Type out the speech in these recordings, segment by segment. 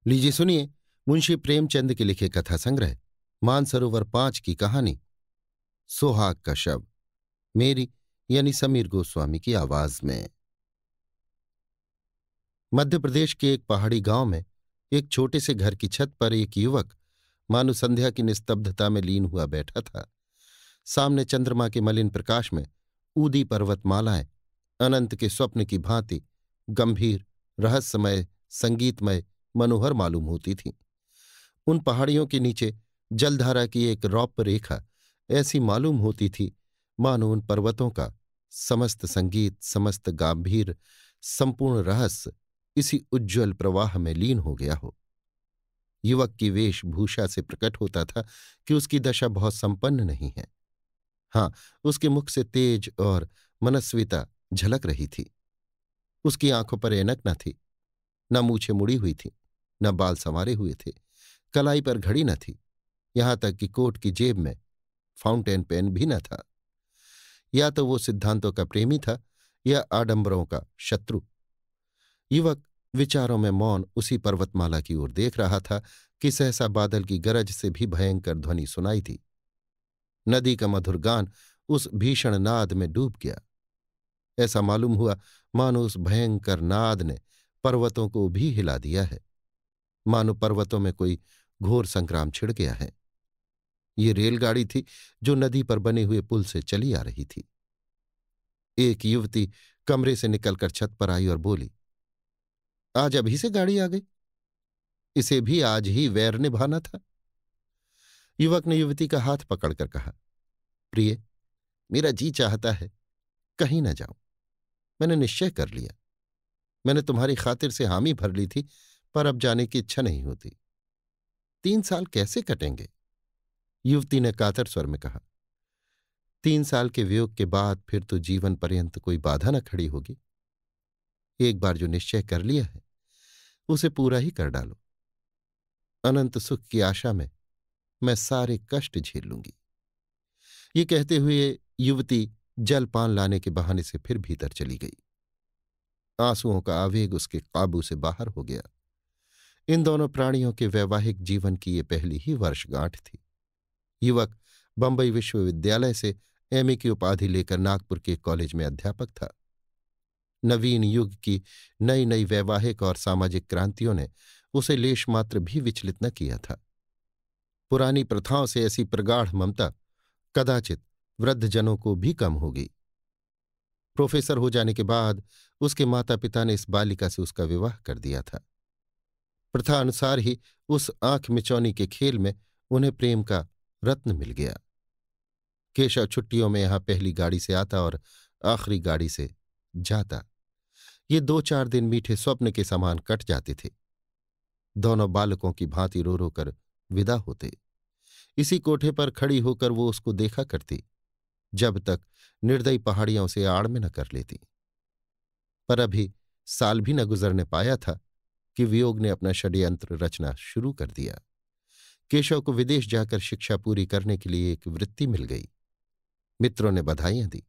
लीजिए सुनिए मुंशी प्रेमचंद के लिखे कथा संग्रह मानसरोवर 5 की कहानी सुहाग का शव। मेरी यानी समीर गोस्वामी की आवाज में। मध्य प्रदेश के एक पहाड़ी गांव में एक छोटे से घर की छत पर एक युवक मानो संध्या की निस्तब्धता में लीन हुआ बैठा था। सामने चंद्रमा के मलिन प्रकाश में ऊदी पर्वतमालाएं अनंत के स्वप्न की भांति गंभीर, रहस्यमय, संगीतमय, मनोहर मालूम होती थीं। उन पहाड़ियों के नीचे जलधारा की एक रौप्य रेखा ऐसी मालूम होती थी मानो उन पर्वतों का समस्त संगीत, समस्त गंभीर, संपूर्ण रहस्य इसी उज्ज्वल प्रवाह में लीन हो गया हो। युवक की वेशभूषा से प्रकट होता था कि उसकी दशा बहुत संपन्न नहीं है। हाँ, उसके मुख से तेज और मनस्विता झलक रही थी। उसकी आंखों पर ऐनक न थी, न मूछें मुड़ी हुई थी, न बाल संवारे हुए थे, कलाई पर घड़ी न थी, यहां तक कि कोट की जेब में फाउंटेन पेन भी न था। या तो वो सिद्धांतों का प्रेमी था या आडंबरों का शत्रु। युवक विचारों में मौन उसी पर्वतमाला की ओर देख रहा था कि सहसा बादल की गरज से भी भयंकर ध्वनि सुनाई दी। नदी का मधुर गान उस भीषण नाद में डूब गया। ऐसा मालूम हुआ मानो उस भयंकर नाद ने पर्वतों को भी हिला दिया है, मानो पर्वतों में कोई घोर संग्राम छिड़ गया है। ये रेलगाड़ी थी जो नदी पर बने हुए पुल से चली आ रही थी। एक युवती कमरे से निकलकर छत पर आई और बोली, आज अभी से गाड़ी आ गई? इसे भी आज ही वैर निभाना था। युवक ने युवती का हाथ पकड़कर कहा, प्रिय, मेरा जी चाहता है कहीं न जाऊं। मैंने निश्चय कर लिया। मैंने तुम्हारी खातिर से हामी भर ली थी, पर अब जाने की इच्छा नहीं होती। 3 साल कैसे कटेंगे? युवती ने कातर स्वर में कहा, 3 साल के वियोग के बाद फिर तो जीवन पर्यंत कोई बाधा न खड़ी होगी। एक बार जो निश्चय कर लिया है उसे पूरा ही कर डालो। अनंत सुख की आशा में मैं सारे कष्ट झेल लूंगी। ये कहते हुए युवती जलपान लाने के बहाने से फिर भीतर चली गई। आंसुओं का आवेग उसके काबू से बाहर हो गया। इन दोनों प्राणियों के वैवाहिक जीवन की ये पहली ही वर्षगांठ थी। युवक बंबई विश्वविद्यालय से एमए की उपाधि लेकर नागपुर के कॉलेज में अध्यापक था। नवीन युग की नई नई वैवाहिक और सामाजिक क्रांतियों ने उसे लेशमात्र भी विचलित न किया था। पुरानी प्रथाओं से ऐसी प्रगाढ़ ममता कदाचित वृद्धजनों को भी कम होगी। प्रोफेसर हो जाने के बाद उसके माता पिता ने इस बालिका से उसका विवाह कर दिया था। प्रथा अनुसार ही उस आंख मिचौनी के खेल में उन्हें प्रेम का रत्न मिल गया। केशव छुट्टियों में यहां पहली गाड़ी से आता और आखिरी गाड़ी से जाता। ये 2-4 दिन मीठे स्वप्न के समान कट जाते थे। दोनों बालकों की भांति रो रो कर विदा होते। इसी कोठे पर खड़ी होकर वो उसको देखा करती, जब तक निर्दयी पहाड़ियां उसे आड़ में न कर लेती। पर अभी साल भी न गुजरने पाया था कि वियोग ने अपना षड्यंत्र रचना शुरू कर दिया। केशव को विदेश जाकर शिक्षा पूरी करने के लिए एक वृत्ति मिल गई। मित्रों ने बधाइयां दी।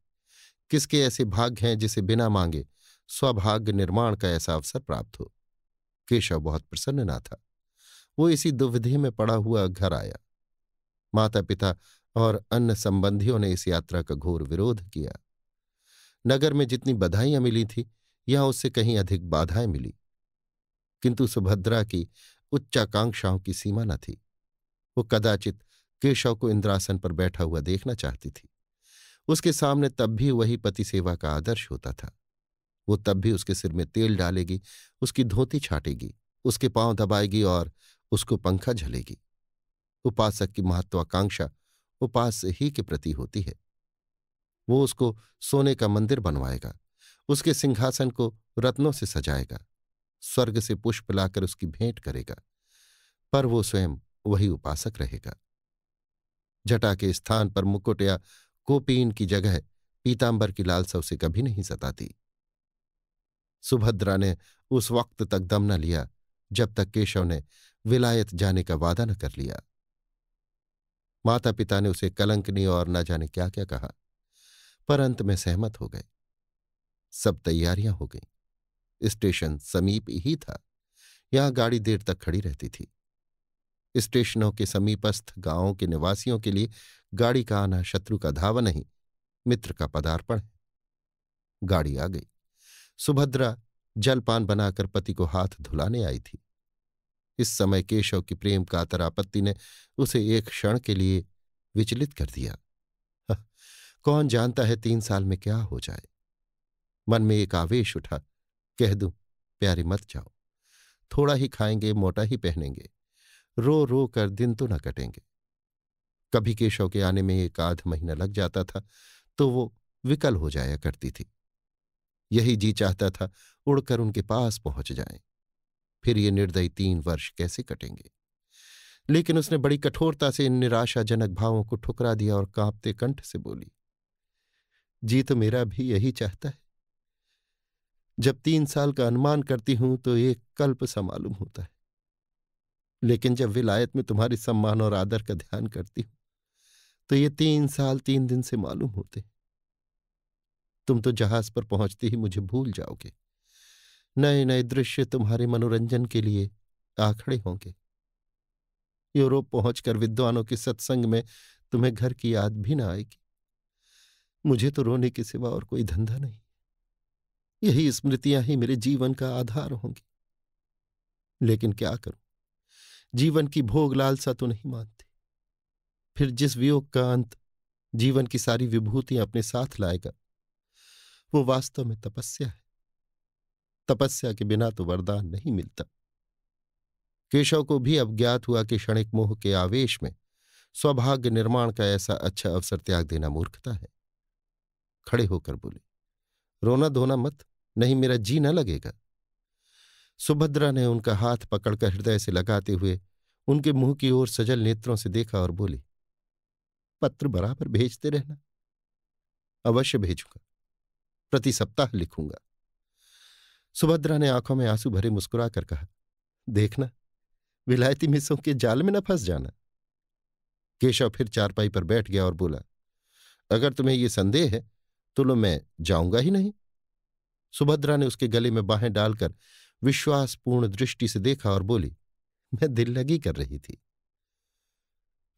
किसके ऐसे भाग्य हैं जिसे बिना मांगे स्वभाग्य निर्माण का ऐसा अवसर प्राप्त हो। केशव बहुत प्रसन्न न था। वो इसी दुविधा में पड़ा हुआ घर आया। माता पिता और अन्य संबंधियों ने इस यात्रा का घोर विरोध किया। नगर में जितनी बधाइयां मिली थी, यहां उससे कहीं अधिक बाधाएं मिली। किंतु सुभद्रा की उच्चाकांक्षाओं की सीमा न थी। वो कदाचित केशव को इंद्रासन पर बैठा हुआ देखना चाहती थी। उसके सामने तब भी वही पति सेवा का आदर्श होता था। वो तब भी उसके सिर में तेल डालेगी, उसकी धोती छाटेगी, उसके पांव दबाएगी और उसको पंखा झलेगी। उपासक की महत्वाकांक्षा उपास्य ही के प्रति होती है। वो उसको सोने का मंदिर बनवाएगा, उसके सिंहासन को रत्नों से सजाएगा, स्वर्ग से पुष्प लाकर उसकी भेंट करेगा, पर वो स्वयं वही उपासक रहेगा। जटा के स्थान पर मुकुट या कोपीन की जगह पीतांबर की लालसा उसे कभी नहीं सताती। सुभद्रा ने उस वक्त तक दम न लिया जब तक केशव ने विलायत जाने का वादा न कर लिया। माता पिता ने उसे कलंकनी और न जाने क्या क्या कहा, पर अंत में सहमत हो गए। सब तैयारियां हो गईं। स्टेशन समीप ही था। यहां गाड़ी देर तक खड़ी रहती थी। स्टेशनों के समीपस्थ गांवों के निवासियों के लिए गाड़ी का आना शत्रु का धावा नहीं, मित्र का पदार्पण है। गाड़ी आ गई। सुभद्रा जलपान बनाकर पति को हाथ धुलाने आई थी। इस समय केशव की प्रेम कातर आपत्ति ने उसे एक क्षण के लिए विचलित कर दिया। "हः, कौन जानता है 3 साल में क्या हो जाए।" मन में एक आवेश उठा, कह दूं, प्यारी मत जाओ, थोड़ा ही खाएंगे, मोटा ही पहनेंगे, रो रो कर दिन तो न कटेंगे। कभी केशव के आने में 1 आध महीना लग जाता था तो वो विकल हो जाया करती थी। यही जी चाहता था उड़कर उनके पास पहुंच जाएं। फिर ये निर्दयी 3 वर्ष कैसे कटेंगे। लेकिन उसने बड़ी कठोरता से इन निराशाजनक भावों को ठुकरा दिया और कांपते कंठ से बोली, जी तो मेरा भी यही चाहता है। जब 3 साल का अनुमान करती हूं तो एक कल्प सा मालूम होता है। लेकिन जब विलायत में तुम्हारे सम्मान और आदर का ध्यान करती हूं तो ये 3 साल 3 दिन से मालूम होते हैं। तुम तो जहाज पर पहुंचते ही मुझे भूल जाओगे। नए नए दृश्य तुम्हारे मनोरंजन के लिए आ खड़े होंगे। यूरोप पहुंचकर विद्वानों के सत्संग में तुम्हें घर की याद भी ना आएगी। मुझे तो रोने के सिवा और कोई धंधा नहीं। यही स्मृतियां ही मेरे जीवन का आधार होंगी। लेकिन क्या करूं, जीवन की भोग लालसा तो नहीं मानती। फिर जिस वियोग का अंत जीवन की सारी विभूतियां अपने साथ लाएगा, वो वास्तव में तपस्या है। तपस्या के बिना तो वरदान नहीं मिलता। केशव को भी अब ज्ञात हुआ कि क्षणिक मोह के आवेश में सौभाग्य निर्माण का ऐसा अच्छा अवसर त्याग देना मूर्खता है। खड़े होकर बोले, रोना धोना मत, नहीं मेरा जी न लगेगा। सुभद्रा ने उनका हाथ पकड़कर हृदय से लगाते हुए उनके मुंह की ओर सजल नेत्रों से देखा और बोली, पत्र बराबर भेजते रहना। अवश्य भेजूंगा, प्रति सप्ताह लिखूंगा। सुभद्रा ने आंखों में आंसू भरे मुस्कुराकर कहा, देखना विलायती मिसों के जाल में न फंस जाना। केशव फिर चारपाई पर बैठ गया और बोला, अगर तुम्हें ये संदेह है तो लो मैं जाऊंगा ही नहीं। सुभद्रा ने उसके गले में बाहें डालकर विश्वासपूर्ण दृष्टि से देखा और बोली, मैं दिल लगी कर रही थी।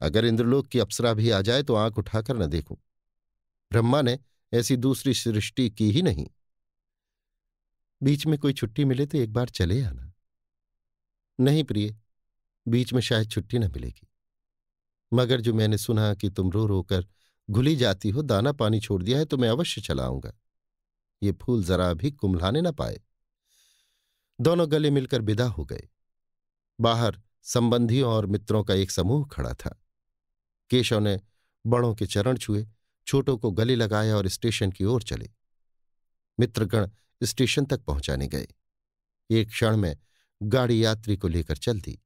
अगर इंद्रलोक की अप्सरा भी आ जाए तो आंख उठाकर न देखूं। ब्रह्मा ने ऐसी दूसरी सृष्टि की ही नहीं। बीच में कोई छुट्टी मिले तो एक बार चले आना। नहीं प्रिय, बीच में शायद छुट्टी न मिलेगी। मगर जो मैंने सुना कि तुम रो रो कर घुली जाती हो, दाना पानी छोड़ दिया है, तो मैं अवश्य चला आऊंगा। ये फूल जरा भी कुम्हलाने न पाए। दोनों गले मिलकर विदा हो गए। बाहर संबंधियों और मित्रों का एक समूह खड़ा था। केशव ने बड़ों के चरण छुए, छोटों को गले लगाया और स्टेशन की ओर चले। मित्रगण स्टेशन तक पहुंचाने गए। एक क्षण में गाड़ी यात्री को लेकर चल दी।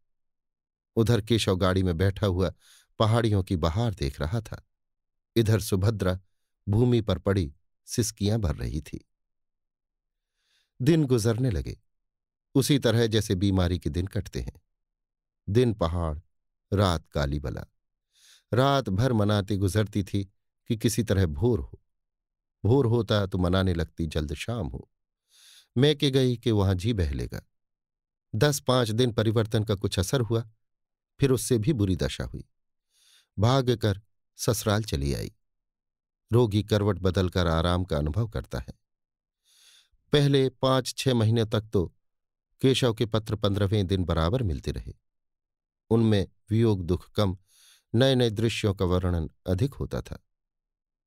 उधर केशव गाड़ी में बैठा हुआ पहाड़ियों की बहार देख रहा था। इधर सुभद्रा भूमि पर पड़ी सिसकियां भर रही थी। दिन गुजरने लगे, उसी तरह जैसे बीमारी के दिन कटते हैं। दिन पहाड़, रात काली बला। रात भर मनाती गुजरती थी कि किसी तरह भोर हो। भोर होता तो मनाने लगती जल्द शाम हो। मैके गई कि वहां जी बहलेगा। 10-5 दिन परिवर्तन का कुछ असर हुआ, फिर उससे भी बुरी दशा हुई। भाग कर ससुराल चली आई। रोगी करवट बदलकर आराम का अनुभव करता है। पहले 5-6 महीने तक तो केशव के पत्र 15वें दिन बराबर मिलते रहे। उनमें वियोग दुख कम, नए नए दृश्यों का वर्णन अधिक होता था।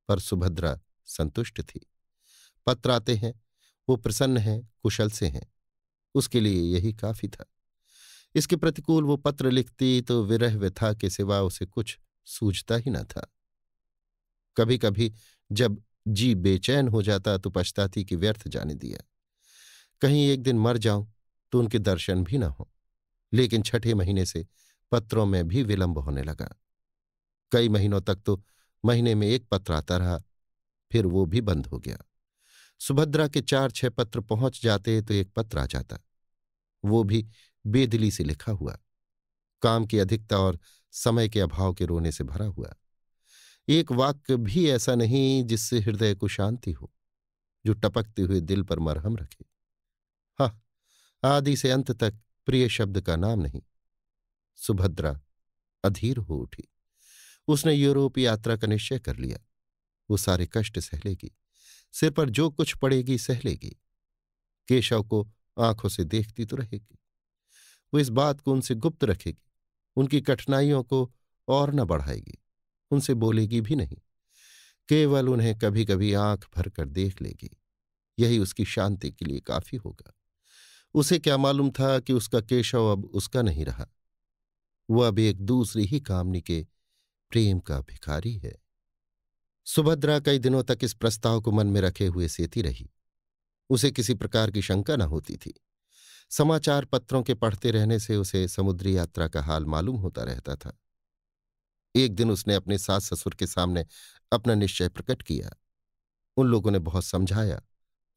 पर सुभद्रा संतुष्ट थी। पत्र आते हैं, वो प्रसन्न है, कुशल से हैं, उसके लिए यही काफी था। इसके प्रतिकूल वो पत्र लिखती तो विरह व्यथा के सिवा उसे कुछ सूझता ही न था। कभी कभी जब जी बेचैन हो जाता तो पछताती कि व्यर्थ जाने दिया। कहीं एक दिन मर जाऊं तो उनके दर्शन भी न हो। लेकिन 6ठे महीने से पत्रों में भी विलंब होने लगा। कई महीनों तक तो महीने में एक पत्र आता रहा, फिर वो भी बंद हो गया। सुभद्रा के 4-6 पत्र पहुंच जाते तो एक पत्र आ जाता, वो भी बेदिली से लिखा हुआ, काम की अधिकता और समय के अभाव के रोने से भरा हुआ। एक वाक्य भी ऐसा नहीं जिससे हृदय को शांति हो, जो टपकते हुए दिल पर मरहम रखे। हाँ, आदि से अंत तक प्रिय शब्द का नाम नहीं। सुभद्रा अधीर हो उठी। उसने यूरोप यात्रा का निश्चय कर लिया। वो सारे कष्ट सह लेगी, सिर पर जो कुछ पड़ेगी सह लेगी। केशव को आंखों से देखती तो रहेगी। वो इस बात को उनसे गुप्त रखेगी, उनकी कठिनाइयों को और न बढ़ाएगी, उनसे बोलेगी भी नहीं, केवल उन्हें कभी कभी आंख भर कर देख लेगी। यही उसकी शांति के लिए काफी होगा। उसे क्या मालूम था कि उसका केशव अब उसका नहीं रहा। वो अब एक दूसरी ही कामनी के प्रेम का भिखारी है। सुभद्रा कई दिनों तक इस प्रस्ताव को मन में रखे हुए सेती रही। उसे किसी प्रकार की शंका न होती थी। समाचार पत्रों के पढ़ते रहने से उसे समुद्री यात्रा का हाल मालूम होता रहता था। एक दिन उसने अपने सास ससुर के सामने अपना निश्चय प्रकट किया। उन लोगों ने बहुत समझाया,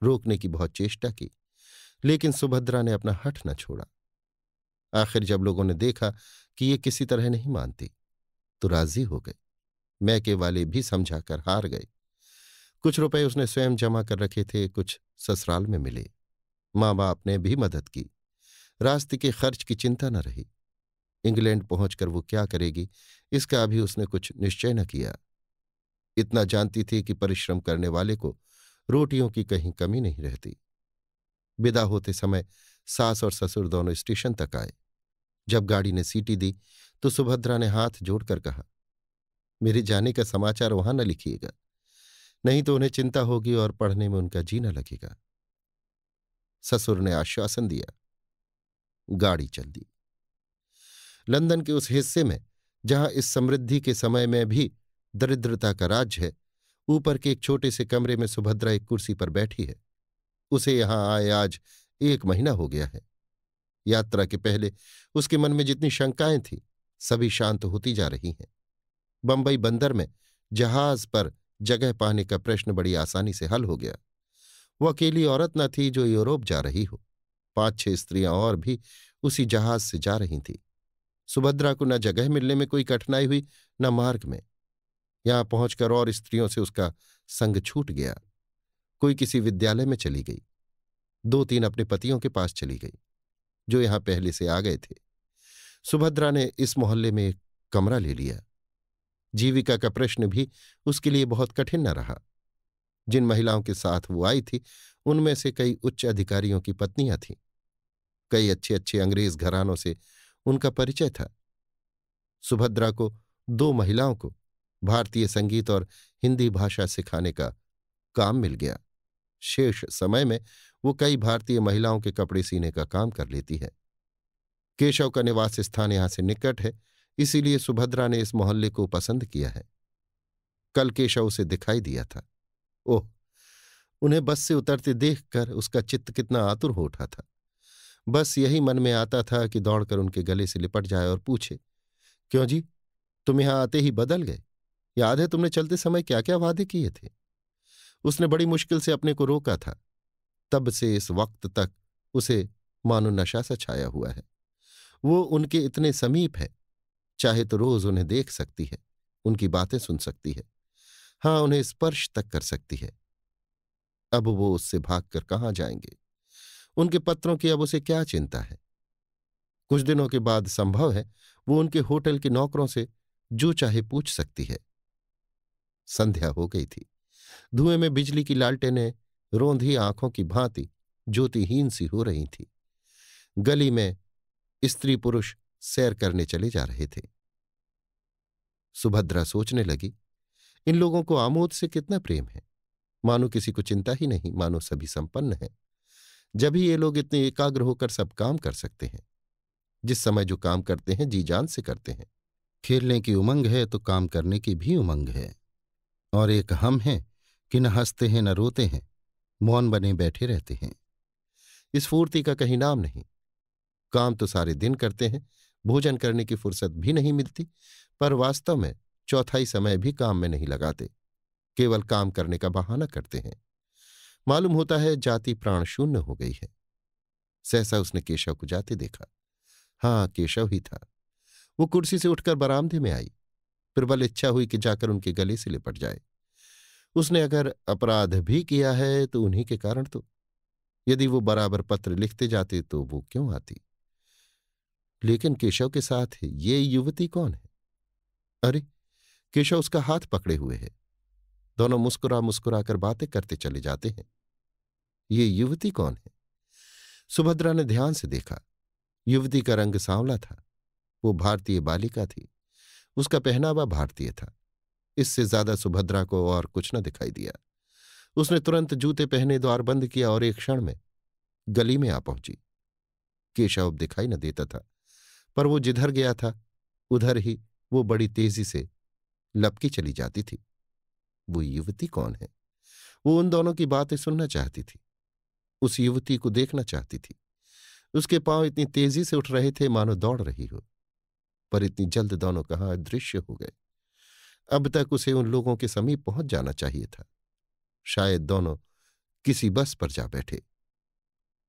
रोकने की बहुत चेष्टा की, लेकिन सुभद्रा ने अपना हठ न छोड़ा। आखिर जब लोगों ने देखा कि ये किसी तरह नहीं मानती, तो राजी हो गए। मैके वाले भी समझाकर हार गए। कुछ रुपए उसने स्वयं जमा कर रखे थे, कुछ ससुराल में मिले। माँ बाप ने भी मदद की। रास्ते के खर्च की चिंता न रही। इंग्लैंड पहुंचकर वो क्या करेगी, इसका अभी उसने कुछ निश्चय न किया। इतना जानती थी कि परिश्रम करने वाले को रोटियों की कहीं कमी नहीं रहती। विदा होते समय सास और ससुर दोनों स्टेशन तक आए। जब गाड़ी ने सीटी दी तो सुभद्रा ने हाथ जोड़कर कहा, मेरे जाने का समाचार वहां न लिखिएगा, नहीं तो उन्हें चिंता होगी और पढ़ने में उनका जी न लगेगा। ससुर ने आश्वासन दिया। गाड़ी चल दी। लंदन के उस हिस्से में जहां इस समृद्धि के समय में भी दरिद्रता का राज्य है, ऊपर के एक छोटे से कमरे में सुभद्रा एक कुर्सी पर बैठी है। उसे यहां आए आज 1 महीना हो गया है। यात्रा के पहले उसके मन में जितनी शंकाएं थीं, सभी शांत होती जा रही हैं। बंबई बंदर में जहाज पर जगह पाने का प्रश्न बड़ी आसानी से हल हो गया। वो अकेली औरत न थी जो यूरोप जा रही हो। 5-6 स्त्रियां और भी उसी जहाज से जा रही थीं। सुभद्रा को न जगह मिलने में कोई कठिनाई हुई, न मार्ग में। यहां पहुंचकर और स्त्रियों से उसका संग छूट गया। कोई किसी विद्यालय में चली गई, 2-3 अपने पतियों के पास चली गई, जो यहां पहले से आ गए थे। सुभद्रा ने इस मोहल्ले में एक कमरा ले लिया। जीविका का प्रश्न भी उसके लिए बहुत कठिन न रहा। जिन महिलाओं के साथ वो आई थी, उनमें से कई उच्च अधिकारियों की पत्नियां थीं। कई अच्छे अच्छे अंग्रेज घरानों से उनका परिचय था। सुभद्रा को 2 महिलाओं को भारतीय संगीत और हिंदी भाषा सिखाने का काम मिल गया। शेष समय में वो कई भारतीय महिलाओं के कपड़े सीने का काम कर लेती है। केशव का निवास स्थान यहां से निकट है, इसीलिए सुभद्रा ने इस मोहल्ले को पसंद किया है। कल केशव उसे दिखाई दिया था। ओह, उन्हें बस से उतरते देखकर उसका चित्त कितना आतुर हो उठा था। बस यही मन में आता था कि दौड़कर उनके गले से लिपट जाए और पूछे, क्यों जी, तुम यहां आते ही बदल गए? याद है तुमने चलते समय क्या क्या वादे किए थे? उसने बड़ी मुश्किल से अपने को रोका था। तब से इस वक्त तक उसे मानो नशा सा छाया हुआ है। वो उनके इतने समीप है, चाहे तो रोज उन्हें देख सकती है, उनकी बातें सुन सकती है, हाँ, उन्हें स्पर्श तक कर सकती है। अब वो उससे भागकर कहाँ जाएंगे? उनके पत्रों की अब उसे क्या चिंता है? कुछ दिनों के बाद संभव है वो उनके होटल के नौकरों से जो चाहे पूछ सकती है। संध्या हो गई थी। धुएं में बिजली की लालटेनें रोंधी आंखों की भांति ज्योतिहीन सी हो रही थी। गली में स्त्री पुरुष सैर करने चले जा रहे थे। सुभद्रा सोचने लगी, इन लोगों को आमोद से कितना प्रेम है। मानो किसी को चिंता ही नहीं, मानो सभी संपन्न हैं। जब ही ये लोग इतने एकाग्र होकर सब काम कर सकते हैं। जिस समय जो काम करते हैं जी जान से करते हैं। खेलने की उमंग है तो काम करने की भी उमंग है। और एक हम हैं कि न हंसते हैं न रोते हैं, मौन बने बैठे रहते हैं। इस फूर्ति का कहीं नाम नहीं। काम तो सारे दिन करते हैं, भोजन करने की फुर्सत भी नहीं मिलती, पर वास्तव में चौथाई समय भी काम में नहीं लगाते, केवल काम करने का बहाना करते हैं। मालूम होता है जाति प्राण शून्य हो गई है। सहसा उसने केशव को जाते देखा। हाँ, केशव ही था। वो कुर्सी से उठकर बरामदे में आई। प्रबल इच्छा हुई कि जाकर उनके गले से लिपट जाए। उसने अगर अपराध भी किया है तो उन्हीं के कारण तो। यदि वो बराबर पत्र लिखते जाते तो वो क्यों आती? लेकिन केशव के साथ ये युवती कौन है? अरे, केशव उसका हाथ पकड़े हुए है। दोनों मुस्कुरा मुस्कुरा कर बातें करते चले जाते हैं। ये युवती कौन है? सुभद्रा ने ध्यान से देखा। युवती का रंग सांवला था। वो भारतीय बालिका थी। उसका पहनावा भारतीय था। इससे ज्यादा सुभद्रा को और कुछ न दिखाई दिया। उसने तुरंत जूते पहने द्वार बंद किया और एक क्षण में गली में आ पहुंची। केशव अब दिखाई न देता था, पर वो जिधर गया था उधर ही वो बड़ी तेजी से लपकी चली जाती थी। वो युवती कौन है? वो उन दोनों की बातें सुनना चाहती थी। उस युवती को देखना चाहती थी। उसके पांव इतनी तेजी से उठ रहे थे मानो दौड़ रही हो, पर इतनी जल्द दोनों कहाँ अदृश्य हो गए। अब तक उसे उन लोगों के समीप पहुंच जाना चाहिए था। शायद दोनों किसी बस पर जा बैठे।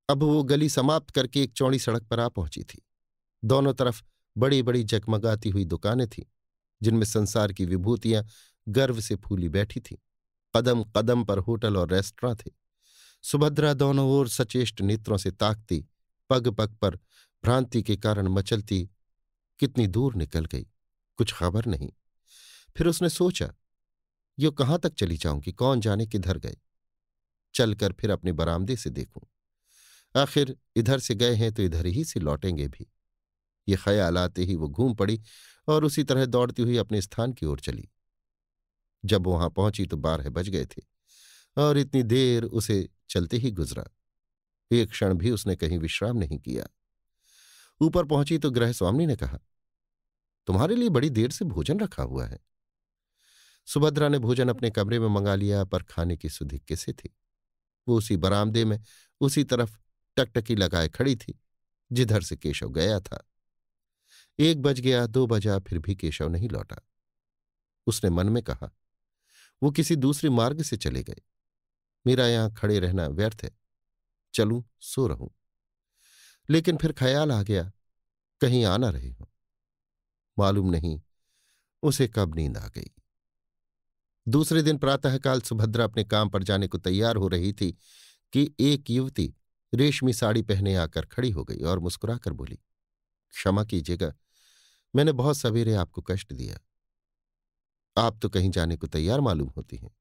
अब वो गली समाप्त करके एक चौड़ी सड़क पर आ पहुंची थी। दोनों तरफ बड़ी बड़ी जगमगाती हुई दुकानें थीं, जिनमें संसार की विभूतियां गर्व से फूली बैठी थीं। कदम कदम पर होटल और रेस्तरां थे। सुभद्रा दोनों ओर सचेष्ट नेत्रों से ताकती, पग पग पर भ्रांति के कारण मचलती कितनी दूर निकल गई, कुछ खबर नहीं। फिर उसने सोचा, यो कहाँ तक चली जाऊंगी, कौन जाने किधर गए। चलकर फिर अपने बरामदे से देखूं। आखिर इधर से गए हैं तो इधर ही से लौटेंगे भी। ये ख्याल आते ही वो घूम पड़ी और उसी तरह दौड़ती हुई अपने स्थान की ओर चली। जब वहां पहुंची तो 12 बज गए थे और इतनी देर उसे चलते ही गुजरा। एक क्षण भी उसने कहीं विश्राम नहीं किया। ऊपर पहुंची तो गृहस्वामी ने कहा, तुम्हारे लिए बड़ी देर से भोजन रखा हुआ है। सुभद्रा ने भोजन अपने कमरे में मंगा लिया, पर खाने की सुधि किसे थी। वो उसी बरामदे में उसी तरफ टकटकी लगाए खड़ी थी जिधर से केशव गया था। 1 बज गया, 2 बजा, फिर भी केशव नहीं लौटा। उसने मन में कहा, वो किसी दूसरे मार्ग से चले गए। मेरा यहां खड़े रहना व्यर्थ है, चलूं सो रहूं। लेकिन फिर ख्याल आ गया, कहीं आ ना रहे हो। मालूम नहीं उसे कब नींद आ गई। दूसरे दिन प्रातःकाल सुभद्रा अपने काम पर जाने को तैयार हो रही थी कि एक युवती रेशमी साड़ी पहने आकर खड़ी हो गई और मुस्कुराकर बोली, क्षमा कीजिएगा, मैंने बहुत सवेरे आपको कष्ट दिया। आप तो कहीं जाने को तैयार मालूम होती हैं।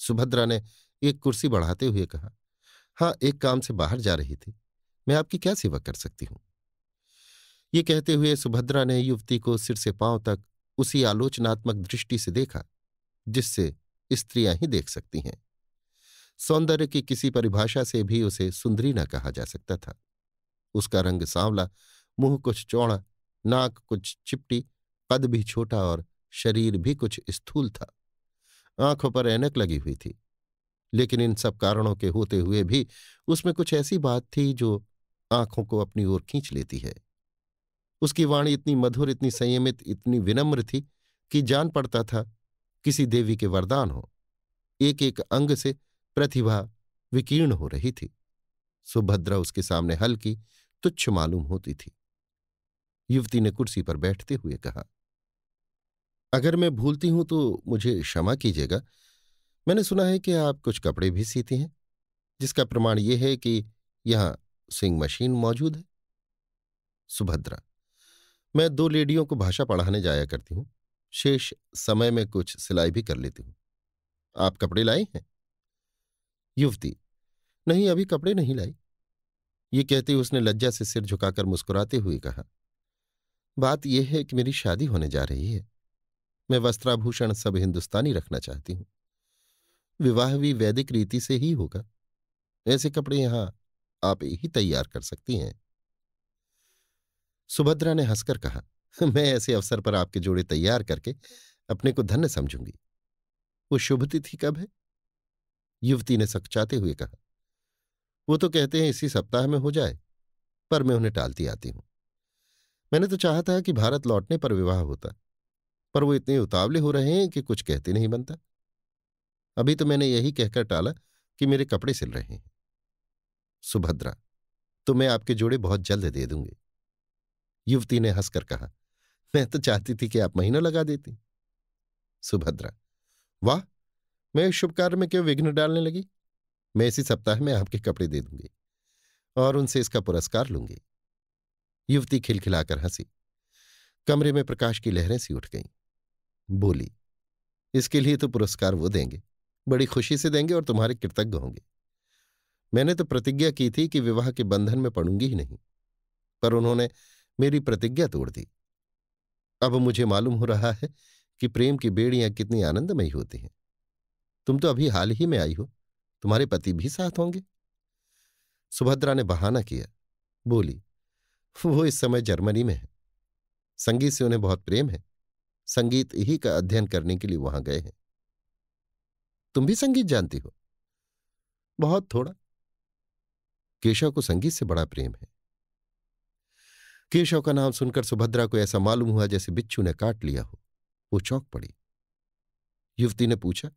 सुभद्रा ने एक कुर्सी बढ़ाते हुए कहा, हाँ, एक काम से बाहर जा रही थी। मैं आपकी क्या सेवा कर सकती हूं? ये कहते हुए सुभद्रा ने युवती को सिर से पांव तक उसी आलोचनात्मक दृष्टि से देखा जिससे स्त्रियां ही देख सकती हैं। सौंदर्य की किसी परिभाषा से भी उसे सुंदरी न कहा जा सकता था। उसका रंग सांवला, मुंह कुछ चौड़ा, नाक कुछ चिपटी, कद भी छोटा और शरीर भी कुछ स्थूल था। आंखों पर ऐनक लगी हुई थी, लेकिन इन सब कारणों के होते हुए भी उसमें कुछ ऐसी बात थी जो आंखों को अपनी ओर खींच लेती है। उसकी वाणी इतनी मधुर, इतनी संयमित, इतनी विनम्र थी कि जान पड़ता था किसी देवी के वरदान हो। एक एक अंग से प्रतिभा विकीर्ण हो रही थी। सुभद्रा उसके सामने हल्की, तुच्छ मालूम होती थी। युवती ने कुर्सी पर बैठते हुए कहा, अगर मैं भूलती हूं तो मुझे क्षमा कीजिएगा। मैंने सुना है कि आप कुछ कपड़े भी सीती हैं, जिसका प्रमाण यह है कि यहां सिंग मशीन मौजूद है। सुभद्रा, मैं 2 लेडियों को भाषा पढ़ाने जाया करती हूं। शेष समय में कुछ सिलाई भी कर लेती हूं। आप कपड़े लाई हैं? युवती, नहीं, अभी कपड़े नहीं लाई। ये कहते उसने लज्जा से सिर झुकाकर मुस्कुराते हुए कहा, बात यह है कि मेरी शादी होने जा रही है। मैं वस्त्राभूषण सब हिंदुस्तानी रखना चाहती हूं। विवाह भी वैदिक रीति से ही होगा। ऐसे कपड़े यहां आप ही तैयार कर सकती हैं। सुभद्रा ने हंसकर कहा, मैं ऐसे अवसर पर आपके जोड़े तैयार करके अपने को धन्य समझूंगी। वो शुभ तिथि कब है? युवती ने सकचाते हुए कहा, वो तो कहते हैं इसी सप्ताह में हो जाए, पर मैं उन्हें टालती आती हूं। मैंने तो चाहा था कि भारत लौटने पर विवाह होता, पर वो इतने उतावले हो रहे हैं कि कुछ कहते नहीं बनता। अभी तो मैंने यही कहकर टाला कि मेरे कपड़े सिल रहे हैं। सुभद्रा, तो मैं आपके जोड़े बहुत जल्द दे दूंगी। युवती ने हंसकर कहा, मैं तो चाहती थी कि आप महीना लगा देती। सुभद्रा, वाह, मैं इस शुभ कार्य में क्यों विघ्न डालने लगी। मैं इसी सप्ताह में आपके कपड़े दे दूंगी और उनसे इसका पुरस्कार लूंगी। युवती खिलखिलाकर हंसी। कमरे में प्रकाश की लहरें सी उठ गईं। बोली, इसके लिए तो पुरस्कार वो देंगे, बड़ी खुशी से देंगे और तुम्हारे कृतज्ञ होंगे। मैंने तो प्रतिज्ञा की थी कि विवाह के बंधन में पड़ूंगी ही नहीं, पर उन्होंने मेरी प्रतिज्ञा तोड़ दी। अब मुझे मालूम हो रहा है कि प्रेम की बेड़ियां कितनी आनंदमयी होती हैं। तुम तो अभी हाल ही में आई हो, तुम्हारे पति भी साथ होंगे। सुभद्रा ने बहाना किया। बोली, वो इस समय जर्मनी में है। संगीत से उन्हें बहुत प्रेम है। संगीत ही का अध्ययन करने के लिए वहां गए हैं। तुम भी संगीत जानती हो? बहुत थोड़ा। केशव को संगीत से बड़ा प्रेम है। केशव का नाम सुनकर सुभद्रा को ऐसा मालूम हुआ जैसे बिच्छू ने काट लिया हो। वो चौंक पड़ी। युवती ने पूछा,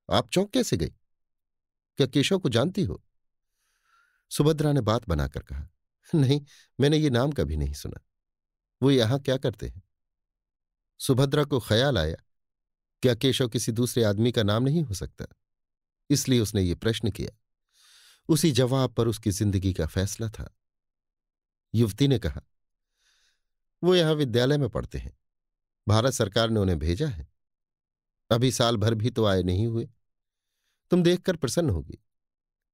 आप चौंक कैसे गई? क्या केशव को जानती हो? सुभद्रा ने बात बनाकर कहा, नहीं, मैंने ये नाम कभी नहीं सुना। वो यहां क्या करते हैं? सुभद्रा को ख्याल आया, क्या केशव किसी दूसरे आदमी का नाम नहीं हो सकता? इसलिए उसने ये प्रश्न किया। उसी जवाब पर उसकी जिंदगी का फैसला था। युवती ने कहा, वो यहां विद्यालय में पढ़ते हैं। भारत सरकार ने उन्हें भेजा है। अभी साल भर भी तो आए नहीं हुए। तुम देखकर प्रसन्न होगी।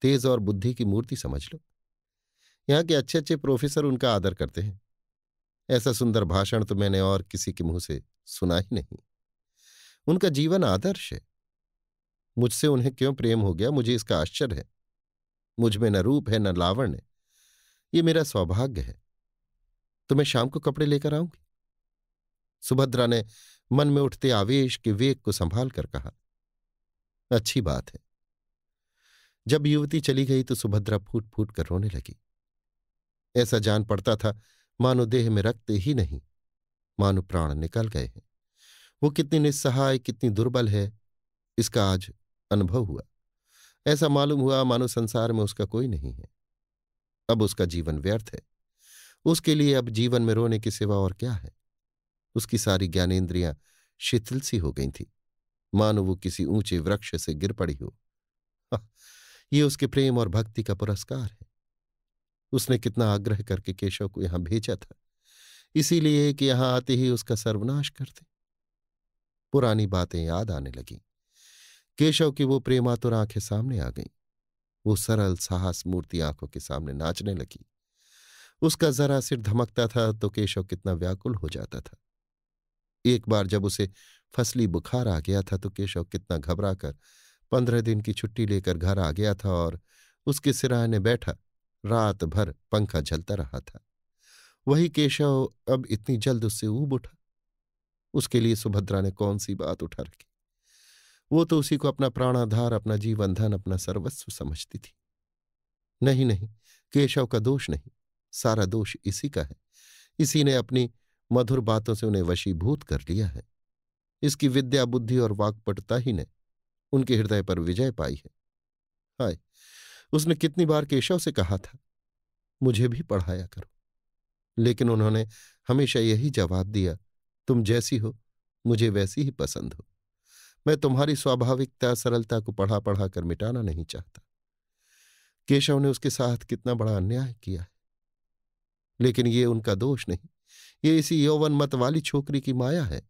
तेज और बुद्धि की मूर्ति समझ लो। यहाँ के अच्छे अच्छे प्रोफेसर उनका आदर करते हैं। ऐसा सुंदर भाषण तो मैंने और किसी के मुंह से सुना ही नहीं। उनका जीवन आदर्श है। मुझसे उन्हें क्यों प्रेम हो गया, मुझे इसका आश्चर्य है। मुझ में न रूप है न लावण्य। ये मेरा सौभाग्य है। तो मैं शाम को कपड़े लेकर आऊंगी। सुभद्रा ने मन में उठते आवेश के वेग को संभाल कर कहा, अच्छी बात है। जब युवती चली गई तो सुभद्रा फूट फूट कर रोने लगी। ऐसा जान पड़ता था मानो देह में रक्त ही नहीं, मानो प्राण निकल गए हैं। वो कितनी निस्सहाय, कितनी दुर्बल है, इसका आज अनुभव हुआ। ऐसा मालूम हुआ मानो संसार में उसका कोई नहीं है। अब उसका जीवन व्यर्थ है। उसके लिए अब जीवन में रोने के सिवा और क्या है? उसकी सारी ज्ञानेंद्रियां शिथिल सी हो गई थी, मानो वो किसी ऊंचे वृक्ष से गिर पड़ी हो। ये उसके प्रेम और भक्ति का पुरस्कार है। उसने कितना आग्रह करके केशव को यहां भेजा था, इसीलिए कि यहां आते ही उसका सर्वनाश कर दे। पुरानी बातें याद आने लगीं। केशव की वो प्रेमातुर आंखें सामने आ गईं। वो सरल साहस मूर्ति आंखों के सामने नाचने लगी। उसका जरा सिर धमकता था तो केशव कितना व्याकुल हो जाता था। एक बार जब उसे फसली बुखार आ गया था तो केशव कितना घबरा कर 15 दिन की छुट्टी लेकर घर आ गया था और उसके सिरहाने बैठा रात भर पंखा झलता रहा था। वही केशव अब इतनी जल्द उससे ऊब उठा। उसके लिए सुभद्रा ने कौन सी बात उठा रखी? वो तो उसी को अपना प्राणाधार, अपना जीवन धन, अपना सर्वस्व समझती थी। नहीं नहीं, केशव का दोष नहीं, सारा दोष इसी का है। इसी ने अपनी मधुर बातों से उन्हें वशीभूत कर लिया है। इसकी विद्या, बुद्धि और वाक्पटुता ही ने उनके हृदय पर विजय पाई है। हाय, उसने कितनी बार केशव से कहा था, मुझे भी पढ़ाया करो, लेकिन उन्होंने हमेशा यही जवाब दिया, तुम जैसी हो मुझे वैसी ही पसंद हो। मैं तुम्हारी स्वाभाविकता, सरलता को पढ़ा पढ़ा कर मिटाना नहीं चाहता। केशव ने उसके साथ कितना बड़ा अन्याय किया है, लेकिन ये उनका दोष नहीं, ये इसी यौवन मत वाली छोकरी की माया है।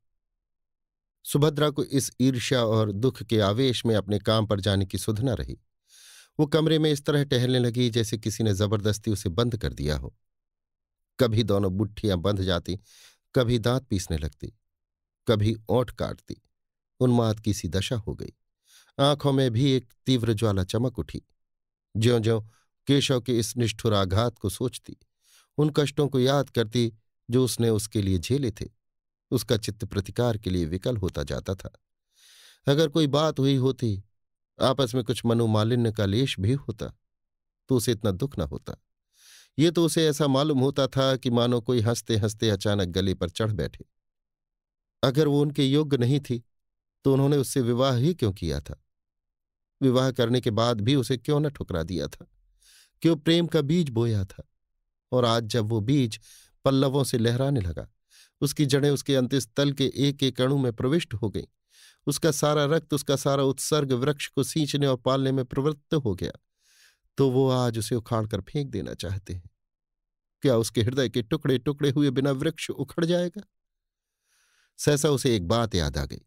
सुभद्रा को इस ईर्ष्या और दुख के आवेश में अपने काम पर जाने की सुध न रही। वो कमरे में इस तरह टहलने लगी जैसे किसी ने जबरदस्ती उसे बंद कर दिया हो। कभी दोनों बुट्ठियां बंध जाती, कभी दांत पीसने लगती, कभी ओंठ काटती। उन्माद की सी दशा हो गई। आंखों में भी एक तीव्र ज्वाला चमक उठी। ज्यों ज्यों केशव के इस निष्ठुर आघात को सोचती, उन कष्टों को याद करती जो उसने उसके लिए झेले थे, उसका चित्त प्रतिकार के लिए विकल होता जाता था। अगर कोई बात हुई होती, आपस में कुछ मनोमालिन्य का लेश भी होता, तो उसे इतना दुख न होता। ये तो उसे ऐसा मालूम होता था कि मानो कोई हंसते हंसते अचानक गले पर चढ़ बैठे। अगर वो उनके योग्य नहीं थी तो उन्होंने उससे विवाह ही क्यों किया था? विवाह करने के बाद भी उसे क्यों न ठुकरा दिया था? क्यों प्रेम का बीज बोया था? और आज जब वो बीज पल्लवों से लहराने लगा, उसकी जड़ें उसके अंतस्तल के एक एक अणु में प्रविष्ट हो गईं, उसका सारा रक्त, उसका सारा उत्सर्ग वृक्ष को सींचने और पालने में प्रवृत्त हो गया, तो वो आज उसे उखाड़ कर फेंक देना चाहते हैं। क्या उसके हृदय के टुकड़े टुकड़े हुए बिना वृक्ष उखड़ जाएगा? सहसा उसे एक बात याद आ गई।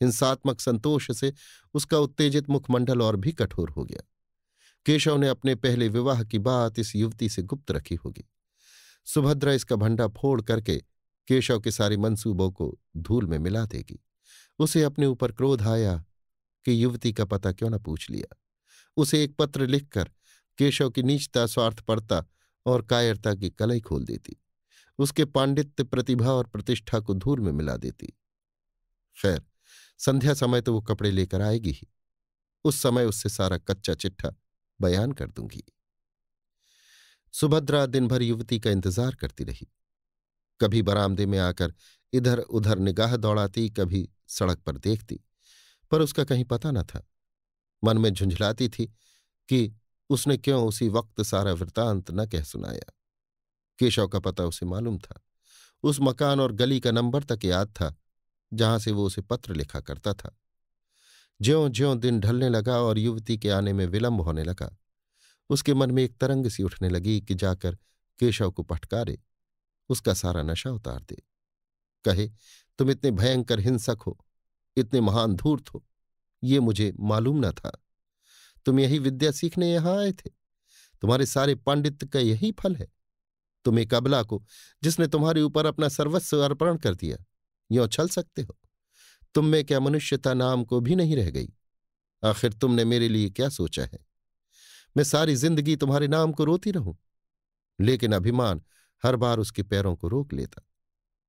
हिंसात्मक संतोष से उसका उत्तेजित मुखमंडल और भी कठोर हो गया। केशव ने अपने पहले विवाह की बात इस युवती से गुप्त रखी होगी। सुभद्रा इसका भंडा फोड़ करके केशव के सारे मंसूबों को धूल में मिला देगी। उसे अपने ऊपर क्रोध आया कि युवती का पता क्यों न पूछ लिया। उसे एक पत्र लिखकर केशव की नीचता, स्वार्थपरता और कायरता की कलई खोल देती, उसके पांडित्य, प्रतिभा और प्रतिष्ठा को धूल में मिला देती। खैर, संध्या समय तो वो कपड़े लेकर आएगी ही। उस समय उससे सारा कच्चा चिट्ठा बयान कर दूंगी। सुभद्रा दिन भर युवती का इंतजार करती रही। कभी बरामदे में आकर इधर उधर निगाह दौड़ाती, कभी सड़क पर देखती, पर उसका कहीं पता न था। मन में झुंझलाती थी कि उसने क्यों उसी वक्त सारा वृतांत न कह सुनाया। केशव का पता उसे मालूम था। उस मकान और गली का नंबर तक याद था जहां से वो उसे पत्र लिखा करता था। ज्यों ज्यों दिन ढलने लगा और युवती के आने में विलंब होने लगा, उसके मन में एक तरंग सी उठने लगी कि जाकर केशव को फटकारे, उसका सारा नशा उतार दे। कहे, तुम इतने भयंकर हिंसक हो, इतने महान धूर्त हो, ये मुझे मालूम न था। तुम यही विद्या सीखने यहां आए थे। तुम्हारे सारे पांडित्य का यही फल है। तुम एक अबला को, जिसने तुम्हारे ऊपर अपना सर्वस्व अर्पण कर दिया, यों छल सकते हो? तुम में क्या मनुष्यता नाम को भी नहीं रह गई? आखिर तुमने मेरे लिए क्या सोचा है? मैं सारी जिंदगी तुम्हारे नाम को रोती रहूं? लेकिन अभिमान हर बार उसके पैरों को रोक लेता।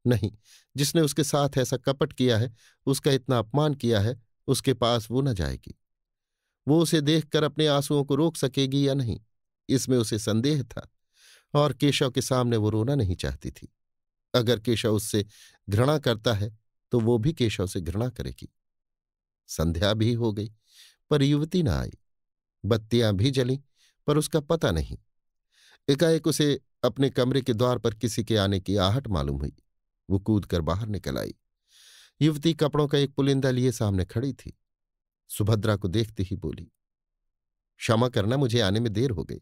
नहीं, जिसने उसके साथ ऐसा कपट किया है, उसका इतना अपमान किया है, उसके पास वो न जाएगी। वो उसे देखकर अपने आंसुओं को रोक सकेगी या नहीं, इसमें उसे संदेह था। और केशव के सामने वो रोना नहीं चाहती थी। अगर केशव उससे घृणा करता है तो वो भी केशव से घृणा करेगी। संध्या भी हो गई, पर युवती न आई। बत्तियां भी जलीं, पर उसका पता नहीं। एकाएक उसे अपने कमरे के द्वार पर किसी के आने की आहट मालूम हुई। वो कूदकर बाहर निकल आई। युवती कपड़ों का एक पुलिंदा लिए सामने खड़ी थी। सुभद्रा को देखते ही बोली, क्षमा करना, मुझे आने में देर हो गई।